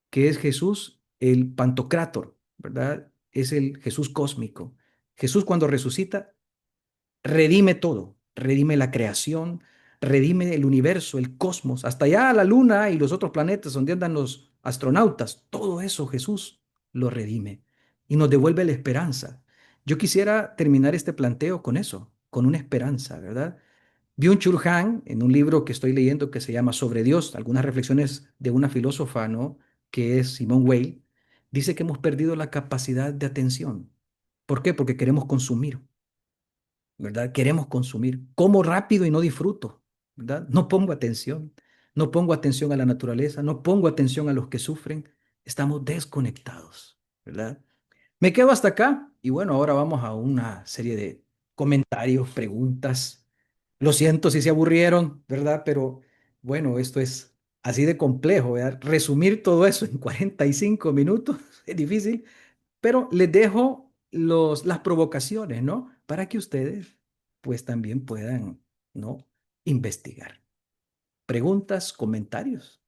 que es Jesús el Pantocrátor, ¿verdad? Es el Jesús cósmico. Jesús cuando resucita redime todo, redime la creación, redime el universo, el cosmos, hasta allá la luna y los otros planetas donde andan los astronautas, todo eso Jesús lo redime y nos devuelve la esperanza. Yo quisiera terminar este planteo con eso, con una esperanza, ¿verdad? Byung-Chul Han, en un libro que estoy leyendo que se llama Sobre Dios, algunas reflexiones de una filósofa, ¿no? Que es Simone Weil, dice que hemos perdido la capacidad de atención. ¿Por qué? Porque queremos consumir. ¿Verdad? Queremos consumir. Como rápido y no disfruto, ¿verdad? No pongo atención. No pongo atención a la naturaleza, no pongo atención a los que sufren. Estamos desconectados, ¿verdad? Me quedo hasta acá y bueno, ahora vamos a una serie de comentarios, preguntas. Lo siento si se aburrieron, ¿verdad? Pero bueno, esto es así de complejo, ¿verdad? Resumir todo eso en 45 minutos es difícil, pero les dejo las provocaciones, ¿no? Para que ustedes pues también puedan, ¿no? Investigar. Preguntas, comentarios.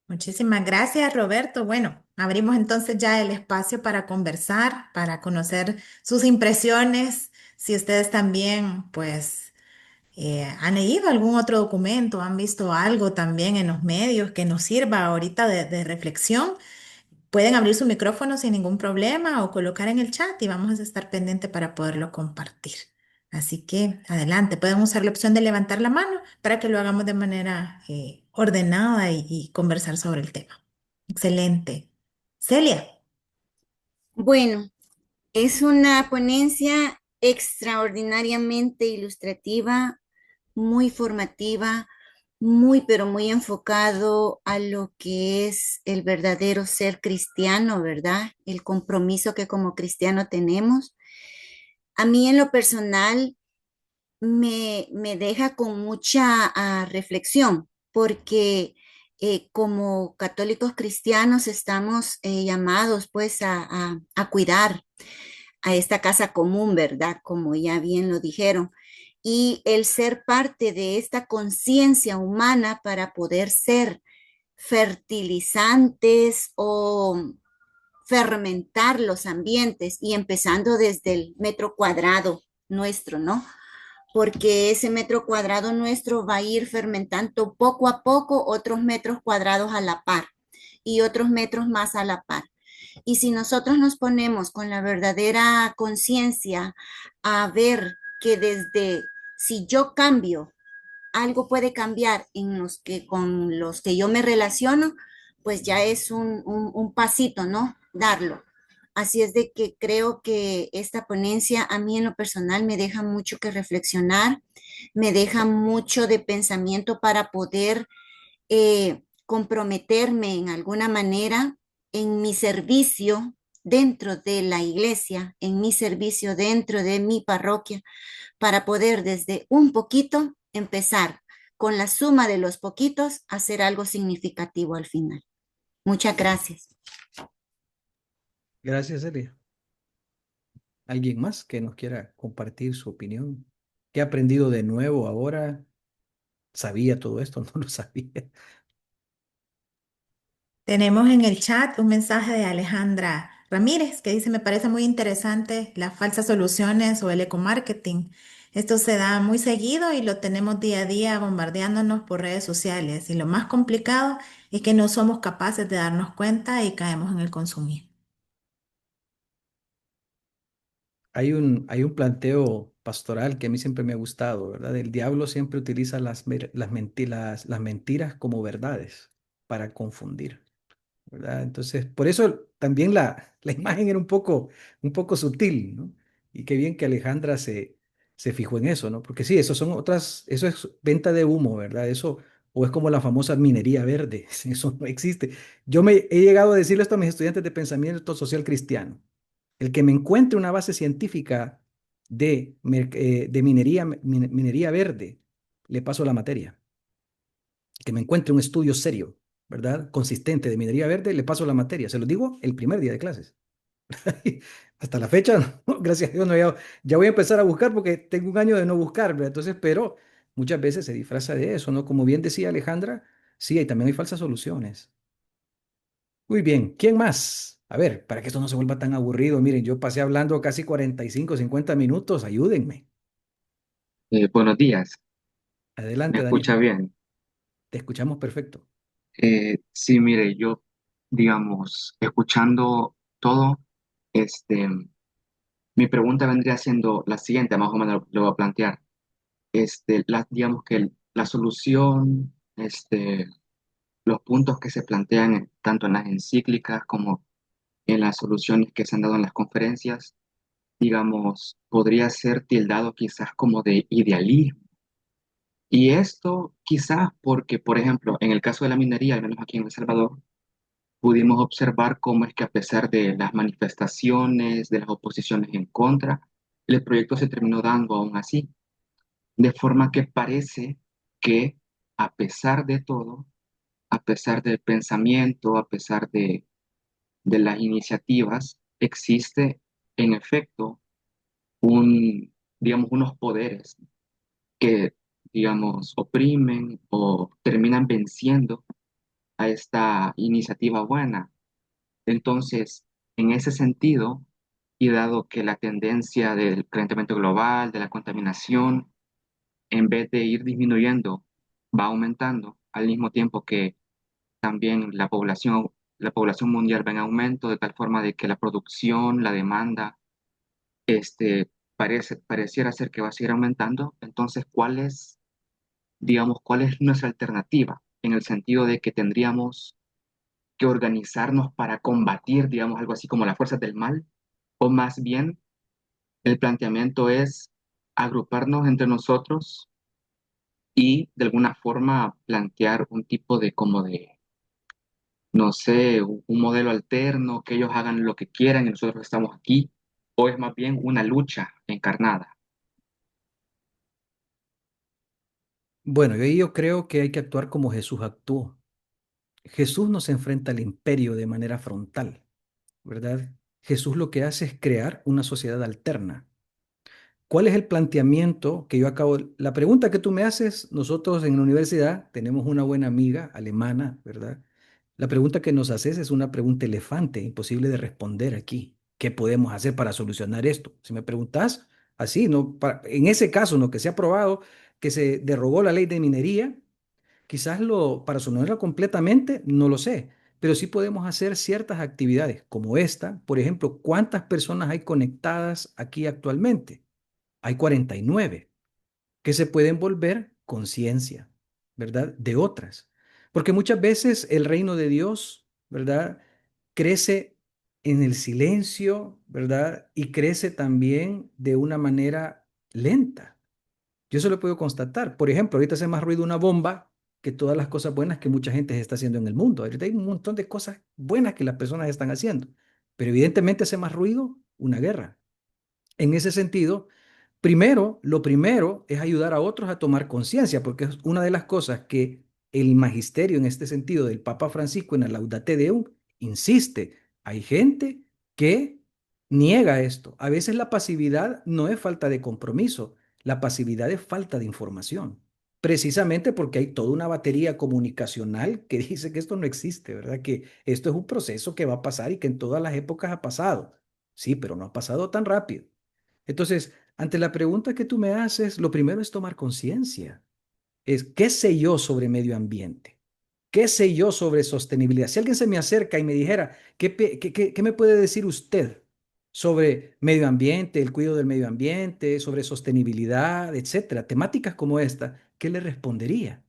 Muchísimas gracias, Roberto. Bueno, abrimos entonces ya el espacio para conversar, para conocer sus impresiones. Si ustedes también, pues, han leído algún otro documento, han visto algo también en los medios que nos sirva ahorita de reflexión, pueden abrir su micrófono sin ningún problema o colocar en el chat y vamos a estar pendientes para poderlo compartir. Así que adelante, pueden usar la opción de levantar la mano para que lo hagamos de manera ordenada y conversar sobre el tema. Excelente. Celia. Bueno, es una ponencia extraordinariamente ilustrativa, muy formativa, muy, pero muy enfocado a lo que es el verdadero ser cristiano, ¿verdad? El compromiso que como cristiano tenemos. A mí en lo personal me deja con mucha reflexión, porque como católicos cristianos estamos llamados pues a cuidar a esta casa común, ¿verdad? Como ya bien lo dijeron. Y el ser parte de esta conciencia humana para poder ser fertilizantes o fermentar los ambientes y empezando desde el metro cuadrado nuestro, ¿no? Porque ese metro cuadrado nuestro va a ir fermentando poco a poco otros metros cuadrados a la par y otros metros más a la par. Y si nosotros nos ponemos con la verdadera conciencia a ver que desde si yo cambio, algo puede cambiar en los que con los que yo me relaciono, pues ya es un pasito, ¿no? Darlo. Así es de que creo que esta ponencia a mí en lo personal me deja mucho que reflexionar, me deja mucho de pensamiento para poder comprometerme en alguna manera en mi servicio dentro de la iglesia, en mi servicio dentro de mi parroquia, para poder desde un poquito empezar con la suma de los poquitos a hacer algo significativo al final. Muchas gracias. Gracias, Celia. ¿Alguien más que nos quiera compartir su opinión? ¿Qué ha aprendido de nuevo ahora? ¿Sabía todo esto? No lo sabía. Tenemos en el chat un mensaje de Alejandra Ramírez que dice, me parece muy interesante las falsas soluciones o el ecomarketing. Esto se da muy seguido y lo tenemos día a día bombardeándonos por redes sociales. Y lo más complicado es que no somos capaces de darnos cuenta y caemos en el consumismo. Hay un planteo pastoral que a mí siempre me ha gustado, ¿verdad? El diablo siempre utiliza las mentiras como verdades para confundir, ¿verdad? Entonces, por eso también la imagen era un poco sutil, ¿no? Y qué bien que Alejandra se fijó en eso, ¿no? Porque sí, eso es venta de humo, ¿verdad? Eso, o es como la famosa minería verde, eso no existe. Yo me he llegado a decirle esto a mis estudiantes de pensamiento social cristiano. El que me encuentre una base científica de minería verde, le paso la materia. Que me encuentre un estudio serio, ¿verdad? Consistente de minería verde, le paso la materia. Se lo digo el primer día de clases. Hasta la fecha, no, gracias a Dios, no, ya voy a empezar a buscar porque tengo un año de no buscar, ¿verdad? Entonces, pero muchas veces se disfraza de eso, ¿no? Como bien decía Alejandra, sí, también hay falsas soluciones. Muy bien, ¿quién más? A ver, para que esto no se vuelva tan aburrido, miren, yo pasé hablando casi 45, 50 minutos, ayúdenme. Buenos días, ¿me Adelante, Daniel, escucha bien? te escuchamos perfecto. Sí, mire, yo, digamos, escuchando todo, este, mi pregunta vendría siendo la siguiente, más o menos lo voy a plantear. Digamos que la solución, los puntos que se plantean tanto en las encíclicas como en las soluciones que se han dado en las conferencias, digamos, podría ser tildado quizás como de idealismo. Y esto quizás porque, por ejemplo, en el caso de la minería, al menos aquí en El Salvador, pudimos observar cómo es que a pesar de las manifestaciones, de las oposiciones en contra, el proyecto se terminó dando aún así. De forma que parece que a pesar de todo, a pesar del pensamiento, a pesar de las iniciativas, existe en efecto digamos, unos poderes que, digamos, oprimen o terminan venciendo a esta iniciativa buena. Entonces, en ese sentido, y dado que la tendencia del calentamiento global, de la contaminación, en vez de ir disminuyendo, va aumentando, al mismo tiempo que también la población mundial va en aumento, de tal forma de que la producción, la demanda, pareciera ser que va a seguir aumentando. Entonces, cuál es nuestra alternativa? En el sentido de que tendríamos que organizarnos para combatir, digamos, algo así como las fuerzas del mal, o más bien el planteamiento es agruparnos entre nosotros y de alguna forma plantear un tipo de como de, no sé, un modelo alterno, que ellos hagan lo que quieran y nosotros estamos aquí, o es más bien una lucha encarnada. Bueno, yo creo que hay que actuar como Jesús actuó. Jesús nos enfrenta al imperio de manera frontal, ¿verdad? Jesús lo que hace es crear una sociedad alterna. ¿Cuál es el planteamiento que yo acabo? La pregunta que tú me haces, nosotros en la universidad tenemos una buena amiga alemana, ¿verdad? La pregunta que nos haces es una pregunta elefante, imposible de responder aquí. ¿Qué podemos hacer para solucionar esto? Si me preguntas así, no, en ese caso, no que se ha probado que se derogó la ley de minería, quizás para solucionarlo completamente, no lo sé, pero sí podemos hacer ciertas actividades como esta. Por ejemplo, ¿cuántas personas hay conectadas aquí actualmente? Hay 49 que se pueden volver conciencia, ¿verdad? De otras. Porque muchas veces el reino de Dios, ¿verdad? Crece en el silencio, ¿verdad? Y crece también de una manera lenta. Yo se lo puedo constatar. Por ejemplo, ahorita hace más ruido una bomba que todas las cosas buenas que mucha gente está haciendo en el mundo. Ahorita hay un montón de cosas buenas que las personas están haciendo, pero evidentemente hace más ruido una guerra. En ese sentido, primero, lo primero es ayudar a otros a tomar conciencia, porque es una de las cosas que el magisterio en este sentido del Papa Francisco en la Laudate Deum insiste. Hay gente que niega esto. A veces la pasividad no es falta de compromiso, la pasividad es falta de información. Precisamente porque hay toda una batería comunicacional que dice que esto no existe, ¿verdad? Que esto es un proceso que va a pasar y que en todas las épocas ha pasado. Sí, pero no ha pasado tan rápido. Entonces, ante la pregunta que tú me haces, lo primero es tomar conciencia. Es, ¿qué sé yo sobre medio ambiente? ¿Qué sé yo sobre sostenibilidad? Si alguien se me acerca y me dijera, ¿qué me puede decir usted sobre medio ambiente, el cuidado del medio ambiente, sobre sostenibilidad, etcétera? Temáticas como esta, ¿qué le respondería?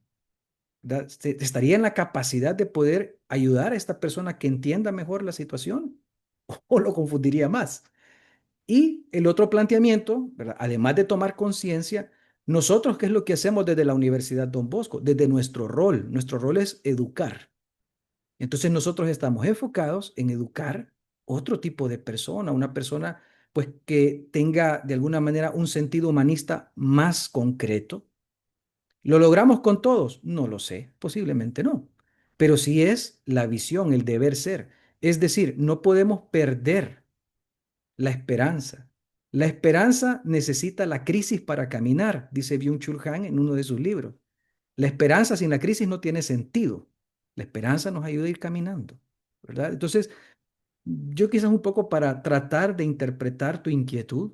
¿Verdad? ¿Estaría en la capacidad de poder ayudar a esta persona que entienda mejor la situación? ¿O lo confundiría más? Y el otro planteamiento, ¿verdad? Además de tomar conciencia, nosotros, ¿qué es lo que hacemos desde la Universidad Don Bosco? Desde nuestro rol es educar. Entonces nosotros estamos enfocados en educar otro tipo de persona, una persona pues que tenga de alguna manera un sentido humanista más concreto. ¿Lo logramos con todos? No lo sé, posiblemente no, pero sí es la visión, el deber ser. Es decir, no podemos perder la esperanza. La esperanza necesita la crisis para caminar, dice Byung-Chul Han en uno de sus libros. La esperanza sin la crisis no tiene sentido. La esperanza nos ayuda a ir caminando, ¿verdad? Entonces, yo quizás un poco para tratar de interpretar tu inquietud,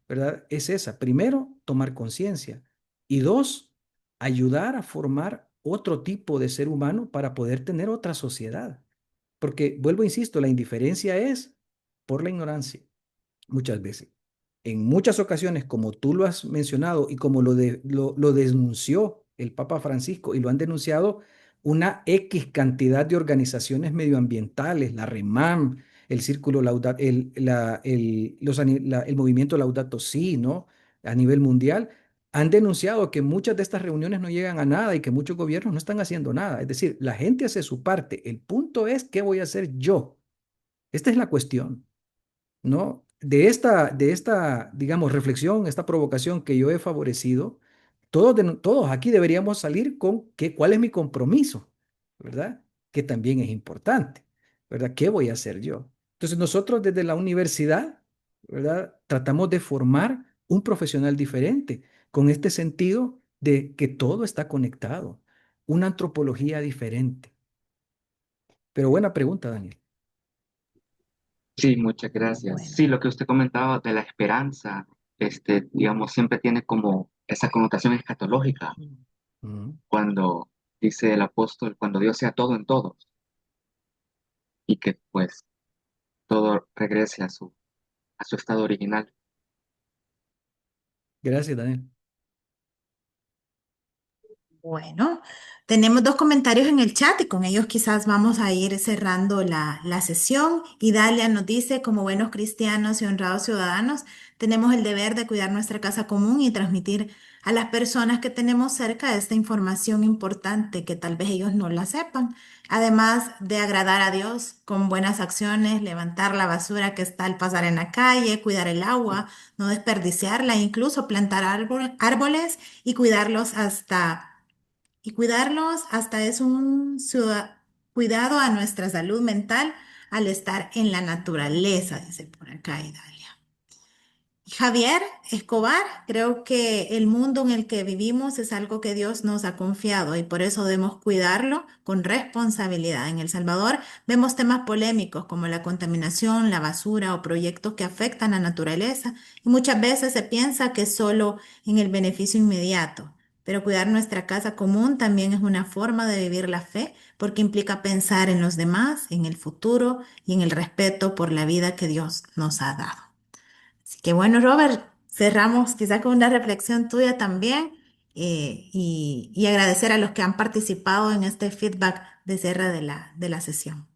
¿verdad? Es esa. Primero, tomar conciencia. Y dos, ayudar a formar otro tipo de ser humano para poder tener otra sociedad. Porque, vuelvo, insisto, la indiferencia es por la ignorancia muchas veces. En muchas ocasiones, como tú lo has mencionado y como lo denunció el Papa Francisco y lo han denunciado una X cantidad de organizaciones medioambientales, la REMAM, el Círculo Laudato, el movimiento Laudato Si, ¿no? A nivel mundial, han denunciado que muchas de estas reuniones no llegan a nada y que muchos gobiernos no están haciendo nada. Es decir, la gente hace su parte. El punto es, ¿qué voy a hacer yo? Esta es la cuestión. ¿No? De esta, digamos, reflexión, esta provocación que yo he favorecido, todos aquí deberíamos salir con cuál es mi compromiso, ¿verdad? Que también es importante, ¿verdad? ¿Qué voy a hacer yo? Entonces nosotros desde la universidad, ¿verdad? Tratamos de formar un profesional diferente, con este sentido de que todo está conectado, una antropología diferente. Pero buena pregunta, Daniel. Sí, muchas gracias. Bueno. Sí, lo que usted comentaba de la esperanza, digamos, siempre tiene como esa connotación escatológica Ujú. cuando dice el apóstol, cuando Dios sea todo en todos y que pues todo regrese a su estado original. Gracias, Daniel. Bueno, tenemos dos comentarios en el chat y con ellos quizás vamos a ir cerrando la sesión. Y Dalia nos dice, como buenos cristianos y honrados ciudadanos, tenemos el deber de cuidar nuestra casa común y transmitir a las personas que tenemos cerca esta información importante que tal vez ellos no la sepan. Además de agradar a Dios con buenas acciones, levantar la basura que está al pasar en la calle, cuidar el agua, no desperdiciarla, incluso plantar árboles y cuidarlos hasta es un cuidado a nuestra salud mental al estar en la naturaleza, dice por acá Idalia. Javier Escobar, creo que el mundo en el que vivimos es algo que Dios nos ha confiado y por eso debemos cuidarlo con responsabilidad. En El Salvador vemos temas polémicos como la contaminación, la basura o proyectos que afectan a la naturaleza y muchas veces se piensa que solo en el beneficio inmediato. Pero cuidar nuestra casa común también es una forma de vivir la fe porque implica pensar en los demás, en el futuro y en el respeto por la vida que Dios nos ha dado. Así que bueno, Robert, cerramos quizás con una reflexión tuya también y agradecer a los que han participado en este feedback de cierre de la sesión.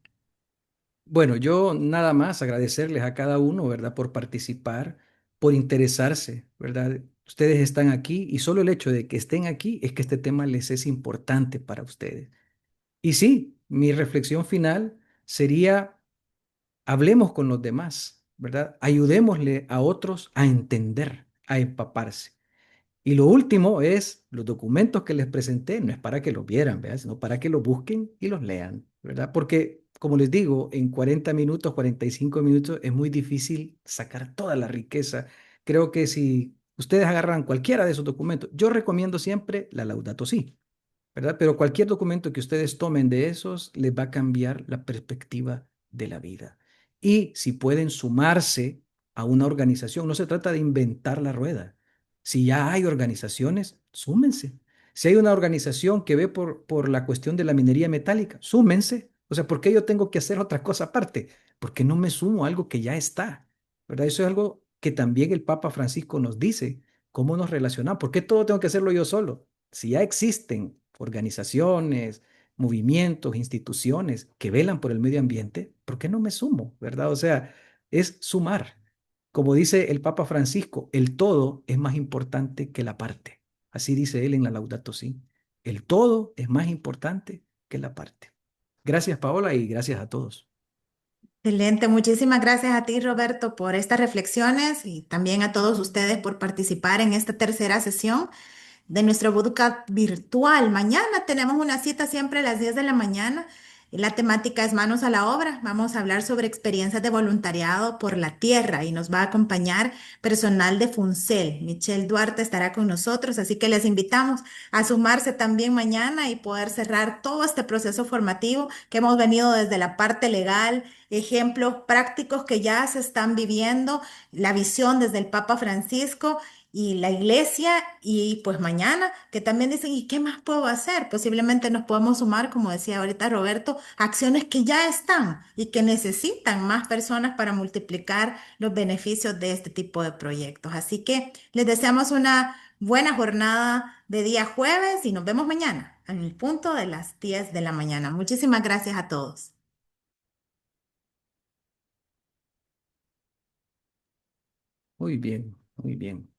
Bueno, yo nada más agradecerles a cada uno, ¿verdad? Por participar, por interesarse, ¿verdad? Ustedes están aquí y solo el hecho de que estén aquí es que este tema les es importante para ustedes. Y sí, mi reflexión final sería, hablemos con los demás, ¿verdad? Ayudémosle a otros a entender, a empaparse. Y lo último es, los documentos que les presenté no es para que los vieran, ¿verdad? Sino para que los busquen y los lean, ¿verdad? Porque, como les digo, en 40 minutos, 45 minutos es muy difícil sacar toda la riqueza. Creo que si ustedes agarran cualquiera de esos documentos, yo recomiendo siempre la Laudato Si, ¿verdad? Pero cualquier documento que ustedes tomen de esos les va a cambiar la perspectiva de la vida. Y si pueden sumarse a una organización, no se trata de inventar la rueda. Si ya hay organizaciones, súmense. Si hay una organización que ve por la cuestión de la minería metálica, súmense. O sea, ¿por qué yo tengo que hacer otra cosa aparte? Porque no me sumo a algo que ya está, ¿verdad? Eso es algo que también el Papa Francisco nos dice, cómo nos relacionamos. ¿Por qué todo tengo que hacerlo yo solo? Si ya existen organizaciones, movimientos, instituciones que velan por el medio ambiente, ¿por qué no me sumo? ¿Verdad? O sea, es sumar. Como dice el Papa Francisco, el todo es más importante que la parte. Así dice él en la Laudato Si. El todo es más importante que la parte. Gracias, Paola, y gracias a todos. Excelente, muchísimas gracias a ti, Roberto, por estas reflexiones y también a todos ustedes por participar en esta tercera sesión de nuestro bootcamp virtual. Mañana tenemos una cita siempre a las 10 de la mañana. La temática es manos a la obra. Vamos a hablar sobre experiencias de voluntariado por la tierra y nos va a acompañar personal de FUNCEL. Michelle Duarte estará con nosotros, así que les invitamos a sumarse también mañana y poder cerrar todo este proceso formativo que hemos venido desde la parte legal, ejemplos prácticos que ya se están viviendo, la visión desde el Papa Francisco y la iglesia y pues mañana que también dicen, ¿y qué más puedo hacer? Posiblemente nos podemos sumar, como decía ahorita Roberto, a acciones que ya están y que necesitan más personas para multiplicar los beneficios de este tipo de proyectos. Así que les deseamos una buena jornada de día jueves y nos vemos mañana en el punto de las 10 de la mañana. Muchísimas gracias a todos. Muy bien, muy bien.